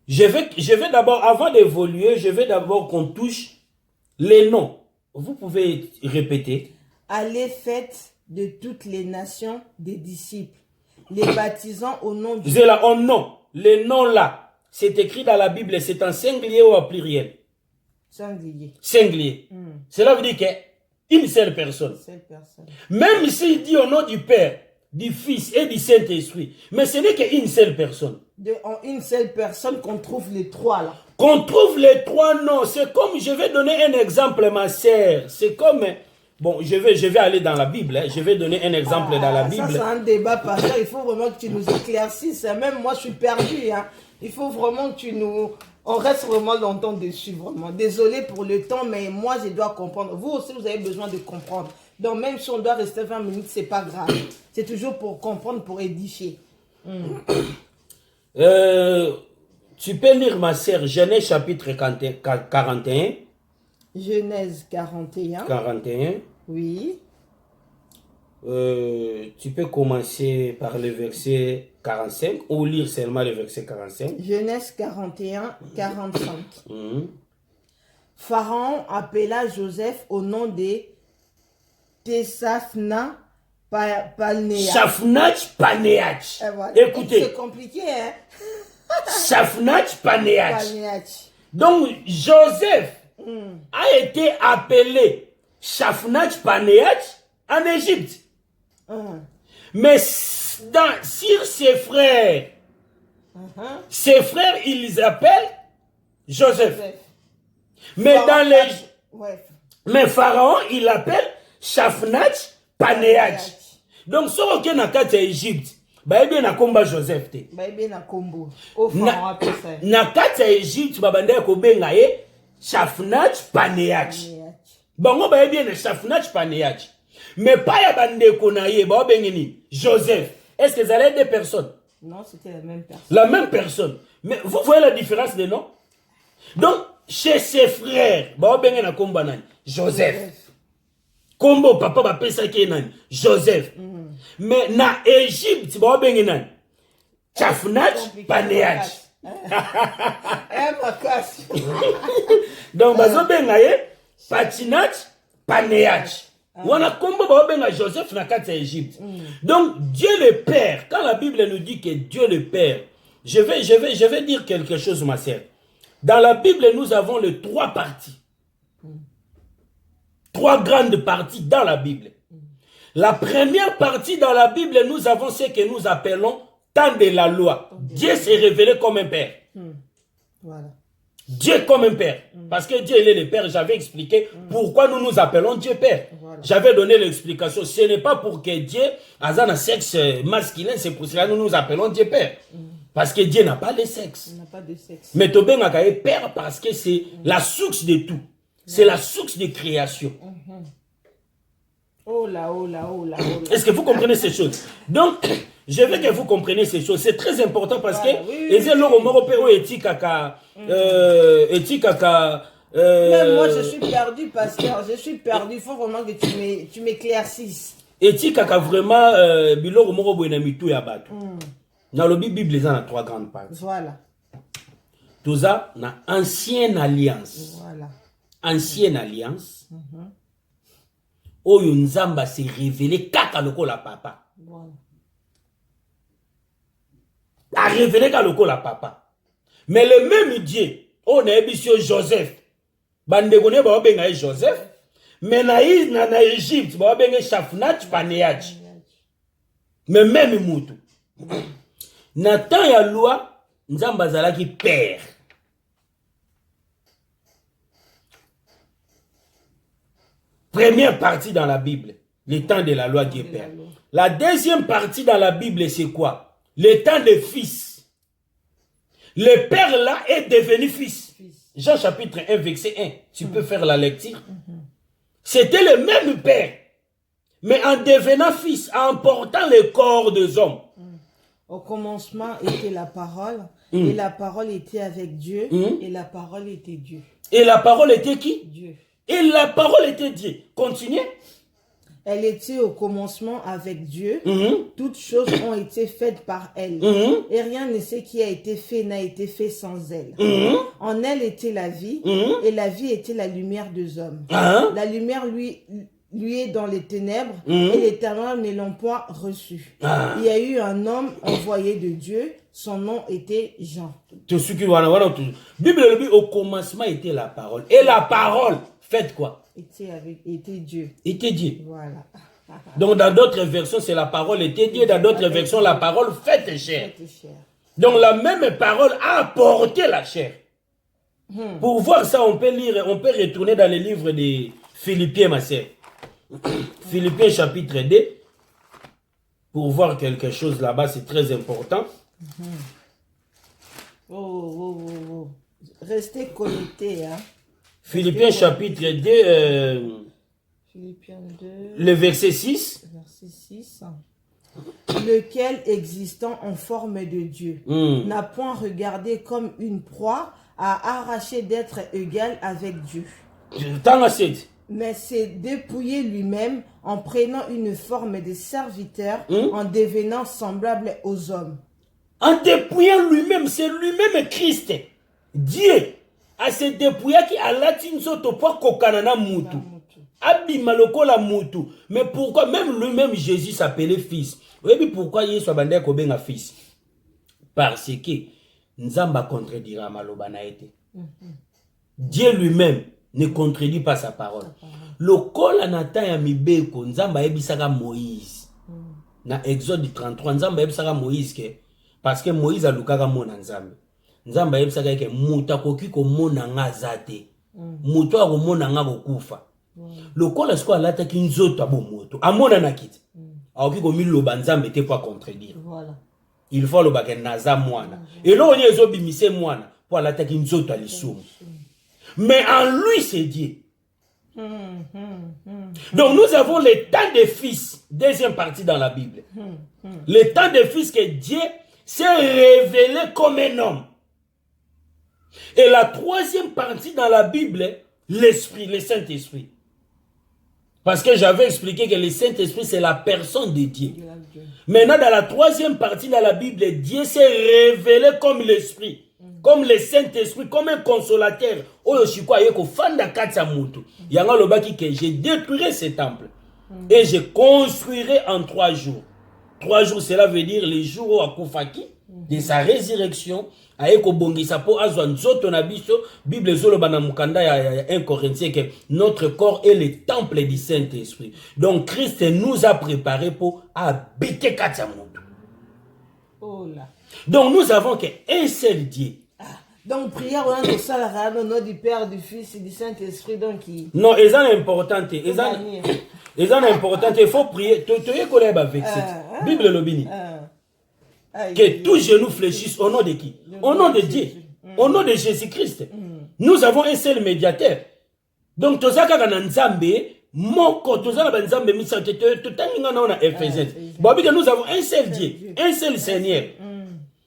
Je vais d'abord, avant d'évoluer, je vais d'abord qu'on touche les noms. Vous pouvez répéter. Allez, faites de toutes les nations des disciples, les baptisant au nom du... C'est là, en nom. Les noms là, c'est écrit dans la Bible, c'est en singulier ou en pluriel? Singulier. Singulier. Cela veut dire qu'une seule personne. Seule personne. Même s'il dit au nom du Père, du Fils et du Saint-Esprit, mais ce n'est qu'une seule personne. En une seule personne qu'on trouve les trois là. Qu'on trouve les trois noms. C'est comme, je vais donner un exemple, ma sœur. C'est comme... Bon, je vais aller dans la Bible. Hein. Je vais donner un exemple dans la Bible. Ça, c'est un débat, pasteur. Il faut vraiment que tu nous éclaircisses. Même moi, je suis perdu. Hein. Il faut vraiment que tu nous On reste vraiment longtemps dessus, vraiment. Désolé pour le temps, mais moi, je dois comprendre. Vous aussi, vous avez besoin de comprendre. Donc, même si on doit rester 20 minutes, c'est pas grave. C'est toujours pour comprendre, pour édifier. Tu peux lire, ma sœur, Genèse chapitre 41. Genèse 41. 41. Oui. Tu peux commencer par le verset 45 ou lire seulement le verset 45. Genèse 41, 45. Mhm. Pharaon appela Joseph au nom de Teshafna Panéa. Shaphnach Panéach. Voilà. Écoutez, C'est compliqué, hein? Shaphnach Panéach. Panéach. Donc, Joseph a été appelé Shaphnach Panéach en Égypte. Mais sur ses frères, ils appellent Joseph. Mais dans les... Ouais. Mais Pharaon, il l'appelle Shaphnach Panéach. Donc, si on est dans l'Égypte, il na komba Joseph te. Na kombo. Au Pharaon appelle ça. Na kati ya Égypte, babanda ko benga ye Shaphnach Panéach. Bango bien na Shaphnach Panéach. Mais pas ya bande ko na ye, ba bengeni Joseph. Est-ce que ça allait des personnes? Non, c'était la même personne. La même personne. Mais vous voyez la différence des noms? Donc, chez ses frères, ba benga na komba nani? Joseph. Kombo papa ba pesa ke nani? Joseph. Mais na Égypte, ba benga nani? Shaphnach Panéach. Donc, bazo benga ye Patinach Panéach. Wana kombo ba benga Joseph na kati ya Égypte. Donc, Dieu le Père, quand la Bible nous dit que Dieu le Père, je vais dire quelque chose, ma sœur. Dans la Bible, nous avons les trois parties. Trois grandes parties dans la Bible. La première partie dans la Bible, nous avons ce que nous appelons temps de la loi. Dieu s'est révélé comme un père. Voilà. Dieu comme un père. Parce que Dieu il est le père. J'avais expliqué pourquoi nous nous appelons Dieu père. Voilà. J'avais donné l'explication. Ce n'est pas pour que Dieu ait un sexe masculin. C'est pour cela que nous nous appelons Dieu père. Parce que Dieu n'a pas de sexe. Il n'a pas de sexe. Mais Tobé n'a qu'à être père parce que c'est la source de tout. C'est la source de création. Oh là, oh là, oh là, oh là. Est-ce que vous comprenez ces choses? Donc, je veux que vous compreniez ces choses. C'est très important parce que même moi, je suis perdu, pasteur. Je suis perdu. Il faut vraiment que tu m'éclaircisses. Et kaka vraiment biloko moko boye na mitu ya bato. Dans le Bible, ils ont trois grandes parties. Voilà. Tout ça, na ancienne alliance. Voilà. Ancienne alliance. Oyo Nzamba s'est révélé kaka lokola papa. Voilà. A révélé kaka lokola papa. Mais le même Dieu, on a ébissé Joseph. Bandegone ba benga Joseph. Mais na Égypte, ba benga Shaphnach Panéach. Mais même mutu. Nathan ya loi, Nzamba zalaki père. Première partie dans la Bible, le temps de la loi Dieu père. La deuxième partie dans la Bible, c'est quoi? Le temps de fils. Le père là est devenu fils. Jean chapitre 1, verset 1. Tu peux faire la lecture. C'était le même père. Mais en devenant fils, en portant le corps des hommes. Au commencement était la parole. Et la parole était avec Dieu. Et la parole était Dieu. Et la parole était qui? Dieu. Et la parole était Dieu. Continuez. Elle était au commencement avec Dieu. Toutes choses ont été faites par elle. Et rien de ce qui a été fait n'a été fait sans elle. En elle était la vie. Et la vie était la lumière des hommes. La lumière lui est dans les ténèbres. Et les ténèbres ne l'ont point reçu. Il y a eu un homme envoyé de Dieu. Son nom était Jean. Bible dit au commencement était la parole. Et la parole, faites quoi? Était Dieu. Était Dieu. Voilà. Donc dans d'autres versions, c'est la parole était Dieu. Dans d'autres versions, la parole faite chair. Donc la même parole a apporté la chair. Pour voir ça, on peut lire, on peut retourner dans les livres de Philippiens, ma sœur. Philippiens chapitre 2. Pour voir quelque chose là-bas, c'est très important. Restez connectés. Hein. Philippiens chapitre 2, Philippiens 2, le verset 6. verset 6. Lequel, existant en forme de Dieu, n'a point regardé comme une proie à arracher d'être égal avec Dieu. Mais s'est dépouillé lui-même en prenant une forme de serviteur, en devenant semblable aux hommes. En dépouillant lui-même, c'est lui-même Christ. Dieu a se dépouillé qui a latinso to po kokanana mutu. Abima lokola mutu. Mais pourquoi même lui-même Jésus s'appelait fils? Vous voyez pourquoi il soit bandé kobenga fils? Parce que Nzamba contredira maloba na été. Dieu lui-même ne contredit pas sa parole. Lokola nata ya mibeko Nzamba ebisaka Moïse. Na Exode 33 Nzamba ebisaka Moïse ke parce que Moïse a lukaka mona Nzambe. Nzamba ebisaka ke muta koki ko mona nga zate. Muto a ko mona nga kokufa. Lokola siko alata ki nzoto abo moto. Amona na kiti. Aoki ko miloba Nzambe te pas contredire. Voilà. Il faut le baken naza mwana. Et là on y ezo bimise mwana pour alata ki nzoto alisumu. Mais en lui c'est Dieu. Donc nous avons le temps de fils, deuxième partie dans la Bible. Le temps de fils que Dieu s'est révélé comme un homme. Et la troisième partie dans la Bible, l'Esprit, le Saint-Esprit. Parce que j'avais expliqué que le Saint-Esprit c'est la personne de Dieu. Maintenant dans la troisième partie dans la Bible, Dieu s'est révélé comme l'Esprit. Comme le Saint-Esprit, comme un consolateur. Oyo shikwa yeko fanda katsa mutu. Yanga lobaki que je détruirai ce temple. Et je construirai en 3 jours. 3 jours, cela veut dire les jours où akufaki, de sa résurrection, ayeko bongisa po azwa nzoto na biso, Bible zoloba na mukanda ya 1 Corinthiens que notre corps est le temple du Saint-Esprit. Donc Christ nous a préparé pour habiter katsa mutu. Oh là. Donc nous avons qu'un seul Dieu. Donc, prière au nom du Père, du Fils et du Saint-Esprit. Donc, non, c'est important. C'est important. Il faut prier. Tu es collègue avec cette Bible Lobini. Que tous genoux fléchissent au nom de qui? Au nom de Dieu. Au nom de Jésus-Christ. Nous avons un seul médiateur. Donc, tout ça, quand on a Nzambe, moko, tout ça, on a Nzambe, tout ça, on a Ephésiens. Nous avons un seul Dieu, un seul Seigneur.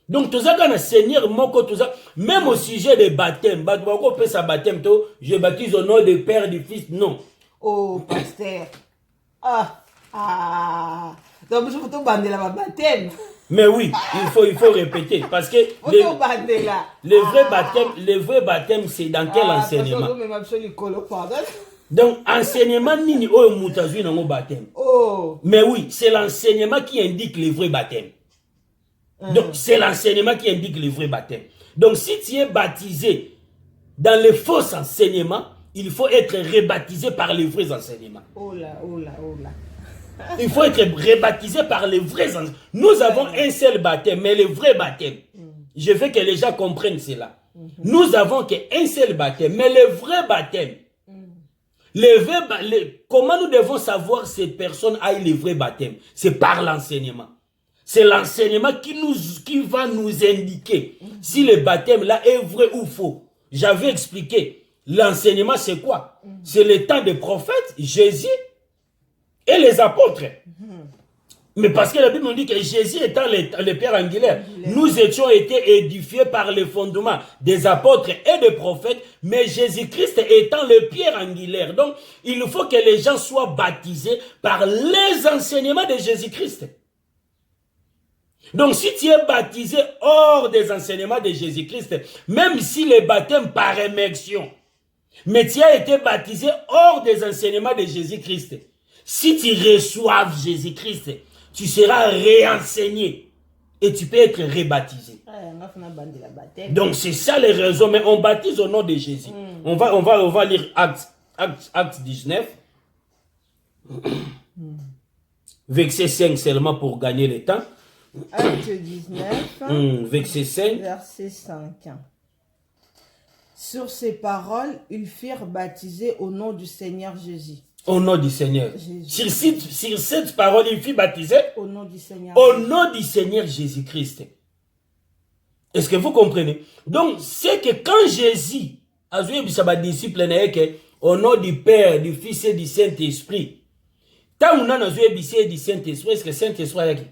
Donc, tout ça, quand on a Seigneur, moko, tout ça, même au sujet des baptêmes, je baptise au nom du Père, du Fils, non. Oh, pasteur. Donc, je peux bander la baptême. Mais oui, il faut répéter. Parce que le vrai baptême, c'est dans quel enseignement? Donc, enseignement, nini o mutazui dans mon baptême. Mais oui, c'est l'enseignement qui indique le vrai baptême. Donc, c'est l'enseignement qui indique le vrai baptême. Donc, si tu es baptisé dans les faux enseignements, il faut être rebaptisé par les vrais enseignements. Oh là. Il faut être rebaptisé par les vrais enseignements. Nous avons un seul baptême, mais le vrai baptême. Je veux que les gens comprennent cela. Nous avons qu'un seul baptême, mais le vrai baptême. Comment nous devons savoir si ces personnes aient le vrai baptême? C'est par l'enseignement. C'est l'enseignement qui va nous indiquer si le baptême là est vrai ou faux. J'avais expliqué. L'enseignement c'est quoi? C'est le temps des prophètes, Jésus et les apôtres. Mais parce que la Bible nous dit que Jésus étant le Père angulaire, nous étions été édifiés par les fondements des apôtres et des prophètes, mais Jésus-Christ étant le Pierre angulaire. Donc, il faut que les gens soient baptisés par les enseignements de Jésus-Christ. Donc, si tu es baptisé hors des enseignements de Jésus-Christ, même si le baptême par immersion, mais tu as été baptisé hors des enseignements de Jésus-Christ, si tu reçois Jésus-Christ, tu seras réenseigné et tu peux être rebaptisé. Donc, c'est ça les raisons, mais on baptise au nom de Jésus. On va lire Acte 19, verset 5 seulement pour gagner le temps. Acte 19, verset 5. Verset 5. Sur ces paroles, ils furent baptisés au nom du Seigneur Jésus. Au nom du Seigneur. Sur cette parole, il fut baptisé au nom du Seigneur. Au nom du Seigneur Jésus-Christ. Est-ce que vous comprenez? Donc, c'est que quand Jésus a joué sa disciple, au nom du Père, du Fils et du Saint-Esprit, tant on a joué du Saint-Esprit, est-ce que Saint-Esprit est qui?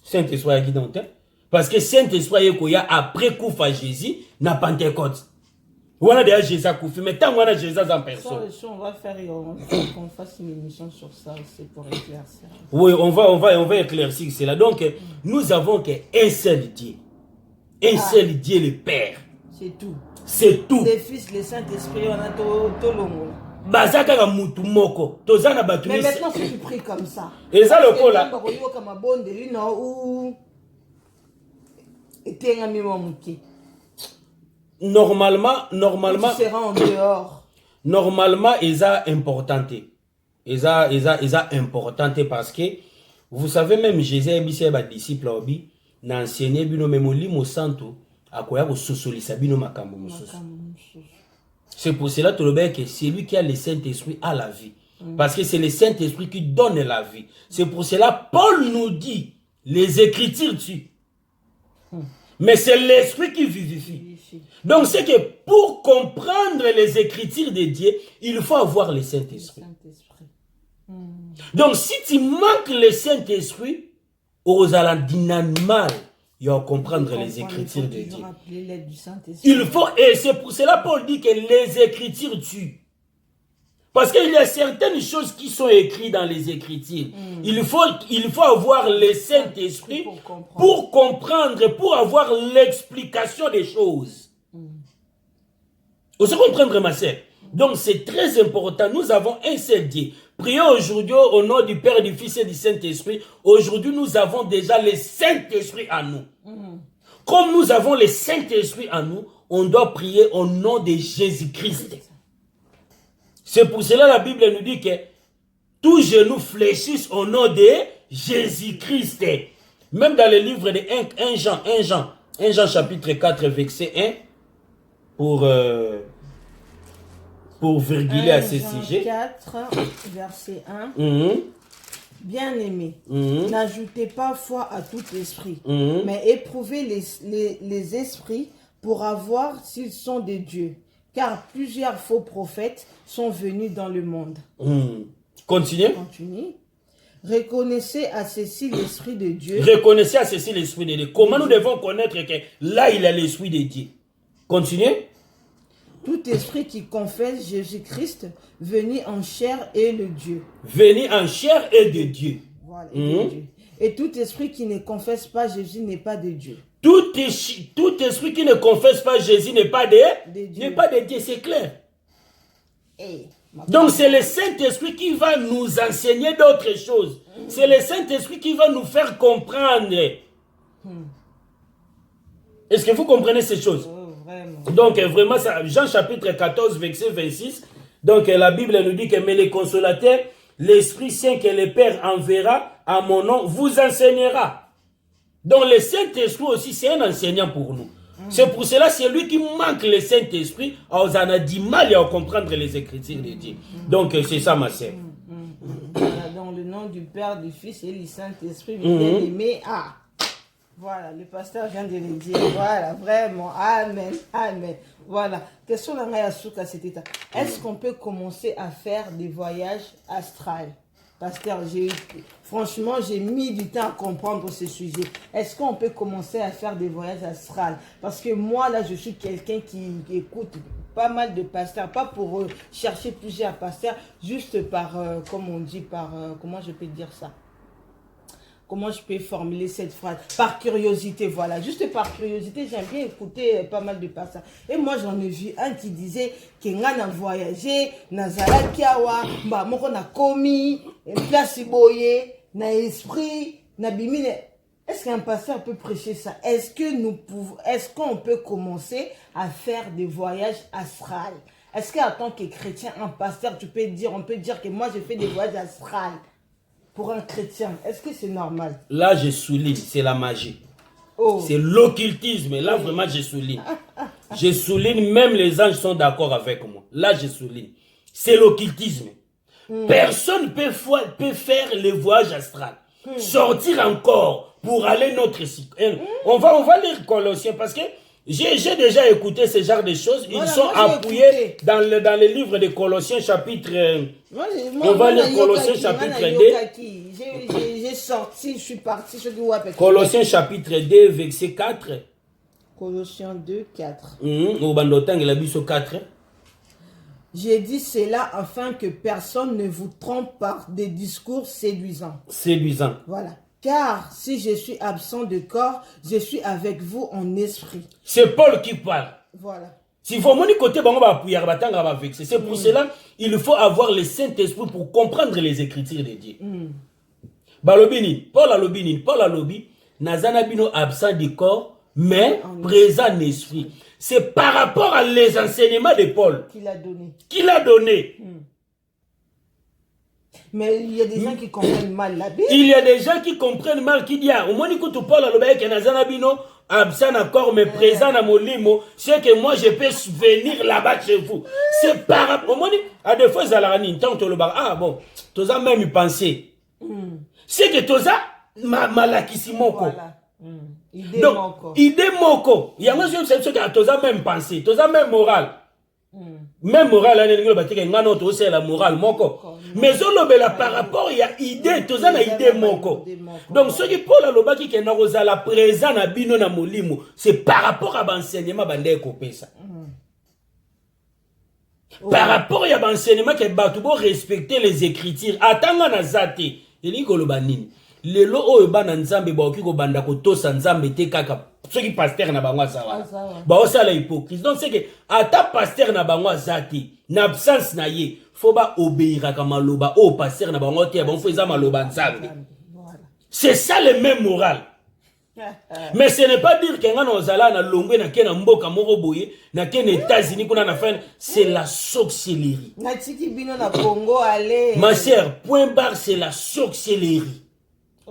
Saint-Esprit est qui donc? Parce que Saint-Esprit est qui après coup à Jésus, n'a Pentecôte. On a déjà Jésus à Koufi, mais tant qu'on a Jésus en personne. On va faire qu'on fasse une émission sur ça aussi pour éclaircir. Oui, on va éclaircir cela. Donc, nous avons qu'un seul Dieu. Un seul Dieu, le Père. C'est tout. C'est tout. Les Fils, le Saint-Esprit, on a tout le monde. Mais maintenant, si tu pries comme ça. Et ça, le coup là. Normalement, tu seras en dehors. Normalement, ils ont importante. Ils ont importante parce que vous savez même Jésus et ses disciples obi n'a enseigné bino même limo santo akoya ko sosolisa bino makambo mususu. C'est pour cela que c'est lui qui a le Saint-Esprit à la vie. Parce que c'est le Saint-Esprit qui donne la vie. C'est pour cela Paul nous dit les Écritures tuent. Mais c'est l'Esprit qui vivifie. Donc c'est que pour comprendre les Écritures de Dieu, il faut avoir le Saint-Esprit. Donc si tu manques le Saint-Esprit, aux alandines mal, il faut comprendre les Écritures de Dieu. Il faut, et c'est pour cela Paul dit que les Écritures tuent. Parce qu'il y a certaines choses qui sont écrites dans les Écritures. Il faut avoir le Saint-Esprit pour comprendre, pour avoir l'explication des choses. Vous comprenez, ma sœur? Donc c'est très important. Nous avons un seul Dieu. Prions aujourd'hui au nom du Père, du Fils et du Saint-Esprit. Aujourd'hui, nous avons déjà le Saint-Esprit en nous. Comme nous avons le Saint-Esprit en nous, on doit prier au nom de Jésus-Christ. C'est pour cela que la Bible nous dit que tous genoux fléchissent au nom de Jésus-Christ. Même dans le livre de 1 Jean chapitre 4 verset 1, pour virguler à ce sujet. 4 verset 1. Bien-aimés, n'ajoutez pas foi à tout esprit, mais éprouvez les esprits pour voir s'ils sont des dieux. Car plusieurs faux prophètes sont venus dans le monde. Continue. Reconnaissez à ceci l'Esprit de Dieu. Reconnaissez à ceci l'Esprit de Dieu. Comment nous devons connaître que là, il a l'Esprit de Dieu? Continuez. Tout esprit qui confesse Jésus-Christ, venu en chair est le Dieu. Venu en chair est de Dieu. Voilà, de Dieu. Et tout esprit qui ne confesse pas Jésus n'est pas de Dieu. Tout esprit qui ne confesse pas Jésus n'est pas de Dieu. N'est pas de Dieu, c'est clair. Donc c'est le Saint-Esprit qui va nous enseigner d'autres choses. C'est le Saint-Esprit qui va nous faire comprendre. Est-ce que vous comprenez ces choses? Donc vraiment, ça, Jean chapitre 14, verset 26. Donc la Bible nous dit que mais les consolateurs, l'Esprit Saint que le Père enverra à mon nom, vous enseignera. Donc le Saint-Esprit aussi, c'est un enseignant pour nous. C'est pour cela, c'est lui qui manque le Saint-Esprit, on a du mal à comprendre les Écritures de Dieu. Donc c'est ça ma sœur. Dans le nom du Père, du Fils et du Saint-Esprit, bien-aimé. Voilà, le pasteur vient de le dire. Voilà, vraiment. Amen. Amen. Voilà. Question de Mayasuka, c'était ça. Est-ce qu'on peut commencer à faire des voyages astrales? Pasteur, franchement, j'ai mis du temps à comprendre ce sujet. Est-ce qu'on peut commencer à faire des voyages astrales? Parce que moi, là, je suis quelqu'un qui écoute pas mal de pasteurs. Pas pour chercher plusieurs pasteurs, juste par, comme on dit, par, comment je peux dire ça? Comment je peux formuler cette phrase? Par curiosité, voilà. Juste par curiosité, j'aime bien écouter pas mal de pasteurs. Et moi, j'en ai vu un qui disait qu'il a voyagé, Nazala Kiawa, Moko na komi, place boye, na esprit, na bimine. Est-ce qu'un pasteur peut prêcher ça? Est-ce qu'on peut commencer à faire des voyages astrales? Est-ce qu'en tant que chrétien, un pasteur, on peut dire que moi, je fais des voyages astrales? Pour un chrétien, est-ce que c'est normal? Là, je souligne, c'est la magie. C'est l'occultisme. Là, vraiment, je souligne. Je souligne, même les anges sont d'accord avec moi. Là, je souligne. C'est l'occultisme. Personne peut faire le voyage astral. Sortir encore pour aller notre cycle. On va lire Colossiens parce que j'ai déjà écouté ce genre de choses. Ils sont appuyés dans le livre de Colossiens chapitre... on va lire Colossiens chapitre 2. J'ai sorti, je suis parti. Colossiens chapitre 2, verset 4. Colossiens 2, 4. Au bandotang, il a vu ce 4. J'ai dit cela afin que personne ne vous trompe par des discours séduisants. Séduisants. Voilà. Car si je suis absent de corps, je suis avec vous en esprit. C'est Paul qui parle. Voilà. Si vous avez côté, c'est pour cela il faut avoir le Saint-Esprit pour comprendre les Écritures de Dieu. Paul a lobby, Nazanabino absent du corps, mais présent en esprit. C'est par rapport à les enseignements de Paul qu'il a donné. Mais il y a des gens qui comprennent mal la Bible. Il y a des gens qui comprennent mal, qui disent, au moins, écoute, Paul a lobby que Nazanabino absent d'accord, mais présent dans mon limo, c'est que moi je peux venir là-bas chez vous. C'est par rapport. Au moins, à des fois, tant que le bar, ah bon, tu as même pensé. C'est que tu as malakissimoko. Voilà. Idée moko. Il y a moi, je sais que tu as même pensé, tu as même moral. Même moral, c'est la morale moko. Mais par rapport, il y a idée, tu as une idée moko. Donc, ce qui Paul a lobaki qui est la présent na bino na molimo, c'est par rapport à l'enseignement bandé kopé ça. Par rapport à l'enseignement que Batoubo respecter les Écritures, attends na zate, il y a le lo oyo bana nzambe ba okiko banda ko tosa nzambe te kaka ceux pasteur na bango sawa ba osala hypocrite. Donc c'est que ata pasteur na bango zati na absence na ye faut ba obéir ka maloba o pasteur na bango te ba faiza maloba nzambe. C'est ça le même moral. Mais ce n'est pas dire que ngana ozala na longwe na kena mboka moko boye na kena États-Unis kuna na fin, c'est la sorcellerie. Na tiki bino na Congo aller. Ma sœur, point barre, c'est la sorcellerie.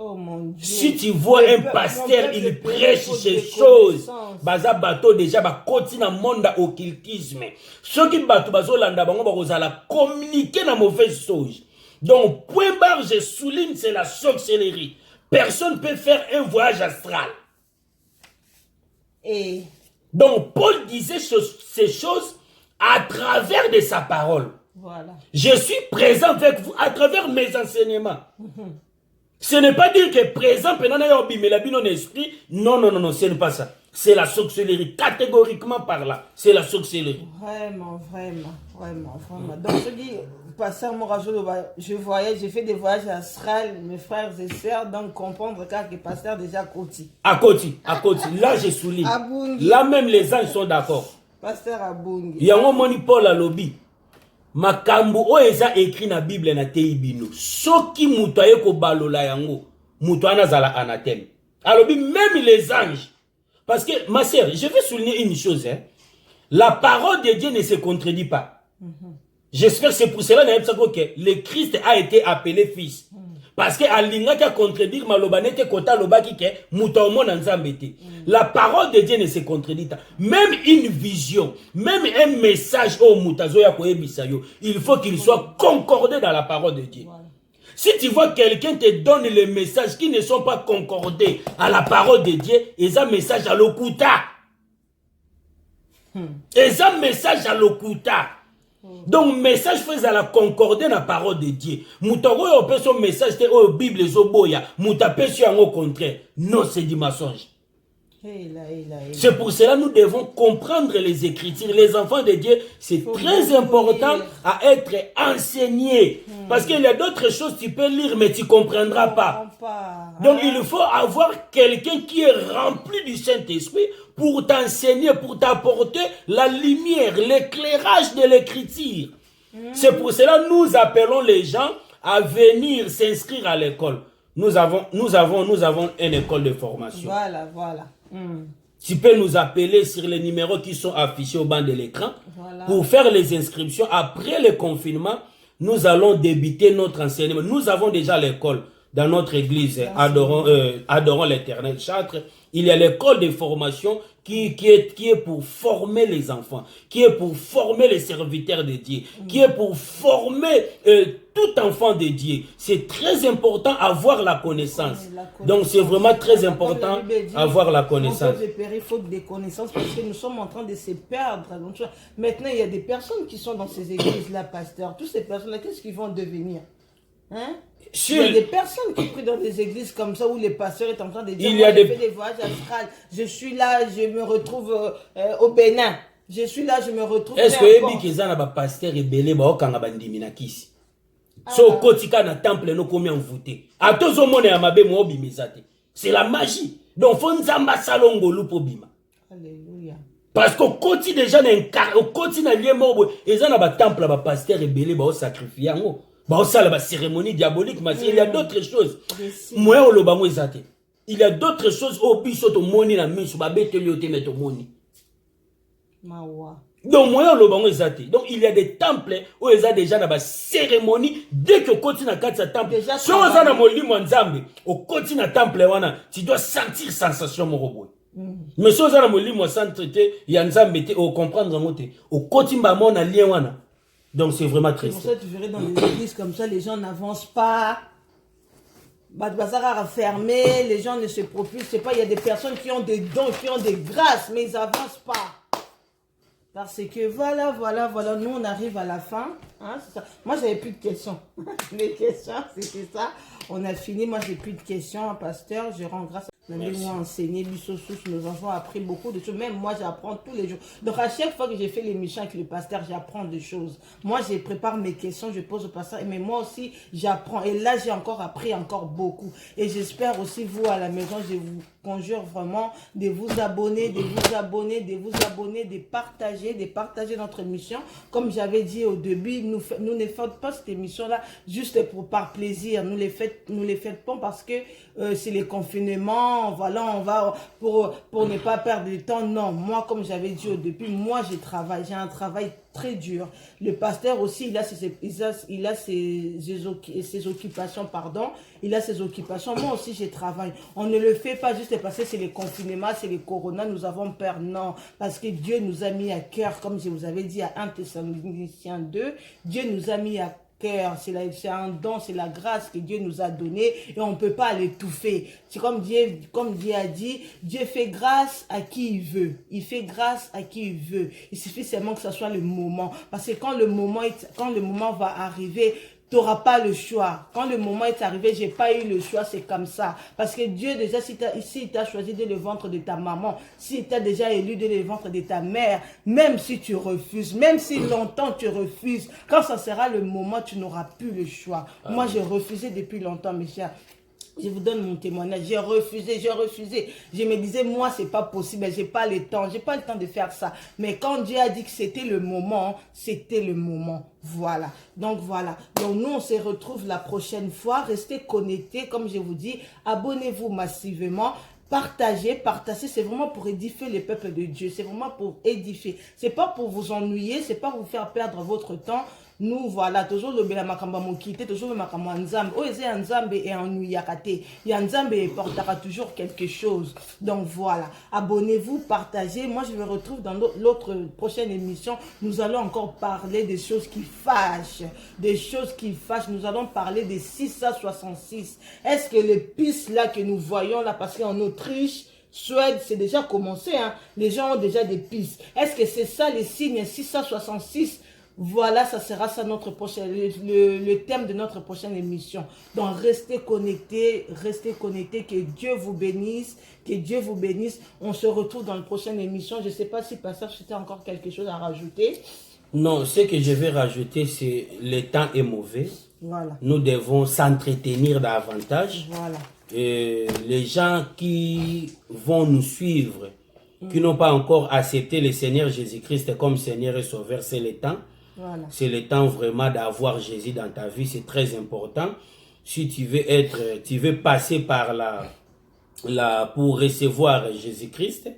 Oh mon Dieu. Si tu vois un pasteur, il prêche ces choses. Baza bateau déjà ba continue dans monde occultisme. Ceux qui bateau bazo landa bango bazala communiquer dans mauvaise chose. Donc point barre, je souligne, c'est la sorcellerie. Personne peut faire un voyage astral. Et donc Paul disait ces choses à travers de sa parole. Voilà. Je suis présent avec vous à travers mes enseignements. Ce n'est pas dire que présent, mais la Bible en esprit. Non, ce n'est pas ça. C'est la sorcellerie. Catégoriquement par là, c'est la sorcellerie. Vraiment. Donc, je dis, pasteur Morajo, je voyais, j'ai fait des voyages astrales, mes frères et sœurs, donc comprendre car que pasteur déjà à Koti. À Koti. Là, je souligne. Là même, les anges sont d'accord. Pasteur Abungi. Il y a un moni Paul à lobby. Makambo o eza écrit na Bible na teibino. Soki muto aye ko balola yango, muto anazala anathème. Alors même les anges. Parce que ma sœur, je vais souligner une chose, hein. La parole de Dieu ne se contredit pas. J'espère que c'est pour cela que le Christ a été appelé fils. Parce que alinga ka contredire malobanete kota lobaki ke muto mona nzambete. La parole de Dieu ne se contredit pas. Même une vision, même un message au mutazo ya ko ebisayo, il faut qu'il soit concordé dans la parole de Dieu. Voilà. Si tu vois quelqu'un te donne les messages qui ne sont pas concordés à la parole de Dieu, et un message à l'okuta. Et un message à l'okuta. Donc, message fait à la concordée dans la parole de Dieu. Moutago yo peut son message te au Bible zoboya. Moutapé sur au contraire. Non, c'est du mensonge. C'est pour cela que nous devons comprendre les Écritures. Les enfants de Dieu, c'est très important à être enseignés. Parce qu'il y a d'autres choses que tu peux lire, mais tu ne comprendras pas. Donc, il faut avoir quelqu'un qui est rempli du Saint-Esprit pour t'enseigner, pour t'apporter la lumière, l'éclairage de l'Écriture. C'est pour cela que nous appelons les gens à venir s'inscrire à l'école. Nous avons une école de formation. Voilà. Tu peux nous appeler sur les numéros qui sont affichés au bas de l'écran pour faire les inscriptions. Après le confinement, nous allons débuter notre enseignement. Nous avons déjà l'école. dans notre église Adorons l'Éternel Châtre, il y a l'école de formation qui est pour former les enfants, qui est pour former les serviteurs de Dieu, qui est pour former tout enfant de Dieu. C'est très important avoir la connaissance. Donc c'est vraiment très important avoir la connaissance. On peut périr faute des connaissances parce que nous sommes en train de se perdre. Donc, maintenant, il y a des personnes qui sont dans ces églises-là, pasteur. Toutes ces personnes-là, qu'est-ce qu'ils vont devenir? Hein? Il y a des personnes qui prient dans des églises comme ça où les pasteurs sont en train de dire j'ai fait des voyages astrales, je suis là, je me retrouve au Bénin. Je suis là, je me retrouve. Est-ce que vous avez un pasteur rebelle qui so kotika na temple no komi envoûté. A tous au monde amabe mo bimezate. C'est la magie. Donc faut nzamba salongolu po bima. Alléluia. Parce qu'au quotidien déjà au quotidien lié mo ezana ba temple ba pasteur rebelle ba sacrifier ngo. Ba osala ba cérémonie diabolique mais il y a d'autres choses. Moi o lobango ezate. Il y a d'autres choses au biso to moni na miso ba beteli o te meto moni. Mawa. Donc, donc, il y a des temples où il y a déjà des cérémonies. Dès que continue à faire ce temple, si on a au continue à temple, tu dois sentir sensation, mon robot. Mais si on a un sans traité, il y a un zambé, au comprendre, au continue à mon lien. Donc, c'est vraiment triste. C'est pour ça que tu verrais dans les églises comme ça, les gens n'avancent pas. Bazar a fermé, les gens ne se propulsent pas. Il y a des personnes qui ont des dons, qui ont des grâces, mais ils n'avancent pas. Parce que voilà, nous on arrive à la fin. Hein, ça. Moi j'avais plus de questions. Les questions, c'était ça. On a fini, moi j'ai plus de questions, pasteur. Je rends grâce à nous enseigné, nos enfants ont appris beaucoup de choses. Même moi j'apprends tous les jours. Donc à chaque fois que j'ai fait l'émission avec le pasteur, j'apprends des choses. Moi je prépare mes questions, je pose au pasteur. Mais moi aussi j'apprends. Et là j'ai encore appris encore beaucoup. Et j'espère aussi vous à la maison, je vous conjure vraiment de vous abonner, de partager notre émission. Comme j'avais dit au début, nous ne faisons pas cette émission-là juste par plaisir. Nous les faites pas parce que c'est les confinements. Voilà, on va pour ne pas perdre du temps. Non, moi, comme j'avais dit au début, moi, j'ai un travail très dur. Le pasteur aussi, il a ses occupations, pardon. Il a ses occupations. Moi aussi, je travaille. On ne le fait pas juste parce que c'est les confinements, c'est les corona, nous avons peur. Non, parce que Dieu nous a mis à cœur, comme je vous avais dit à 1 Thessaloniciens 2, Dieu nous a mis à cœur, c'est un don, c'est la grâce que Dieu nous a donnée et on ne peut pas l'étouffer. C'est comme Dieu a dit, Dieu fait grâce à qui il veut. Il fait grâce à qui il veut. Il suffit seulement que ce soit le moment. Parce que quand le moment va arriver, tu n'auras pas le choix. Quand le moment est arrivé, j'ai pas eu le choix, c'est comme ça. Parce que Dieu, déjà, si il t'a choisi dès le ventre de ta maman, s'il t'a déjà élu dès le ventre de ta mère, même si tu refuses, même si longtemps tu refuses, quand ça sera le moment, tu n'auras plus le choix. Amen. Moi, j'ai refusé depuis longtemps, mes chers. Je vous donne mon témoignage. J'ai refusé. Je me disais, moi, c'est pas possible. J'ai pas le temps de faire ça. Mais quand Dieu a dit que c'était le moment, c'était le moment. Voilà. Donc, nous, on se retrouve la prochaine fois. Restez connectés, comme je vous dis. Abonnez-vous massivement. Partagez, c'est vraiment pour édifier le peuple de Dieu. C'est vraiment pour édifier. C'est pas pour vous ennuyer, c'est pas pour vous faire perdre votre temps. Nous, voilà, toujours le bela makamba mokite, toujours le makamba nzambe. Oh, eze nzambe et ennuyakate. Ya nzambe portera toujours quelque chose. Donc voilà, abonnez-vous, partagez. Moi, je me retrouve dans l'autre prochaine émission. Nous allons encore parler des choses qui fâchent. Nous allons parler des 666. Est-ce que les pistes là que nous voyons là, parce qu'en Autriche, Suède, c'est déjà commencé, hein? Les gens ont déjà des pistes. Est-ce que c'est ça les signes 666? Voilà, ça sera ça le thème de notre prochaine émission. Donc, restez connectés, que Dieu vous bénisse, On se retrouve dans la prochaine émission. Je ne sais pas si, pasteur, c'était encore quelque chose à rajouter. Non, ce que je vais rajouter, c'est le temps est mauvais. Voilà. Nous devons s'entretenir davantage. Voilà. Et les gens qui vont nous suivre, qui n'ont pas encore accepté le Seigneur Jésus-Christ comme Seigneur et Sauveur, c'est le temps. Voilà. C'est le temps vraiment d'avoir Jésus dans ta vie, c'est très important. Si tu veux passer par pour recevoir Jésus-Christ,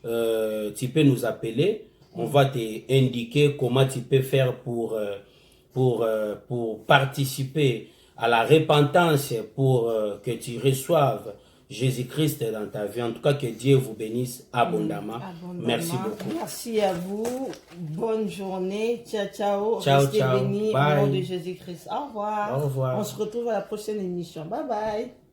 tu peux nous appeler. On va t'indiquer comment tu peux faire pour participer à la repentance pour que tu reçoives Jésus-Christ dans ta vie. En tout cas, que Dieu vous bénisse abondamment. Merci beaucoup. Merci à vous. Bonne journée. Ciao, ciao. Ciao, Restez ciao. bénis au Bye. nom de Jésus-Christ. Au revoir. Au revoir. On se retrouve à la prochaine émission. Bye bye.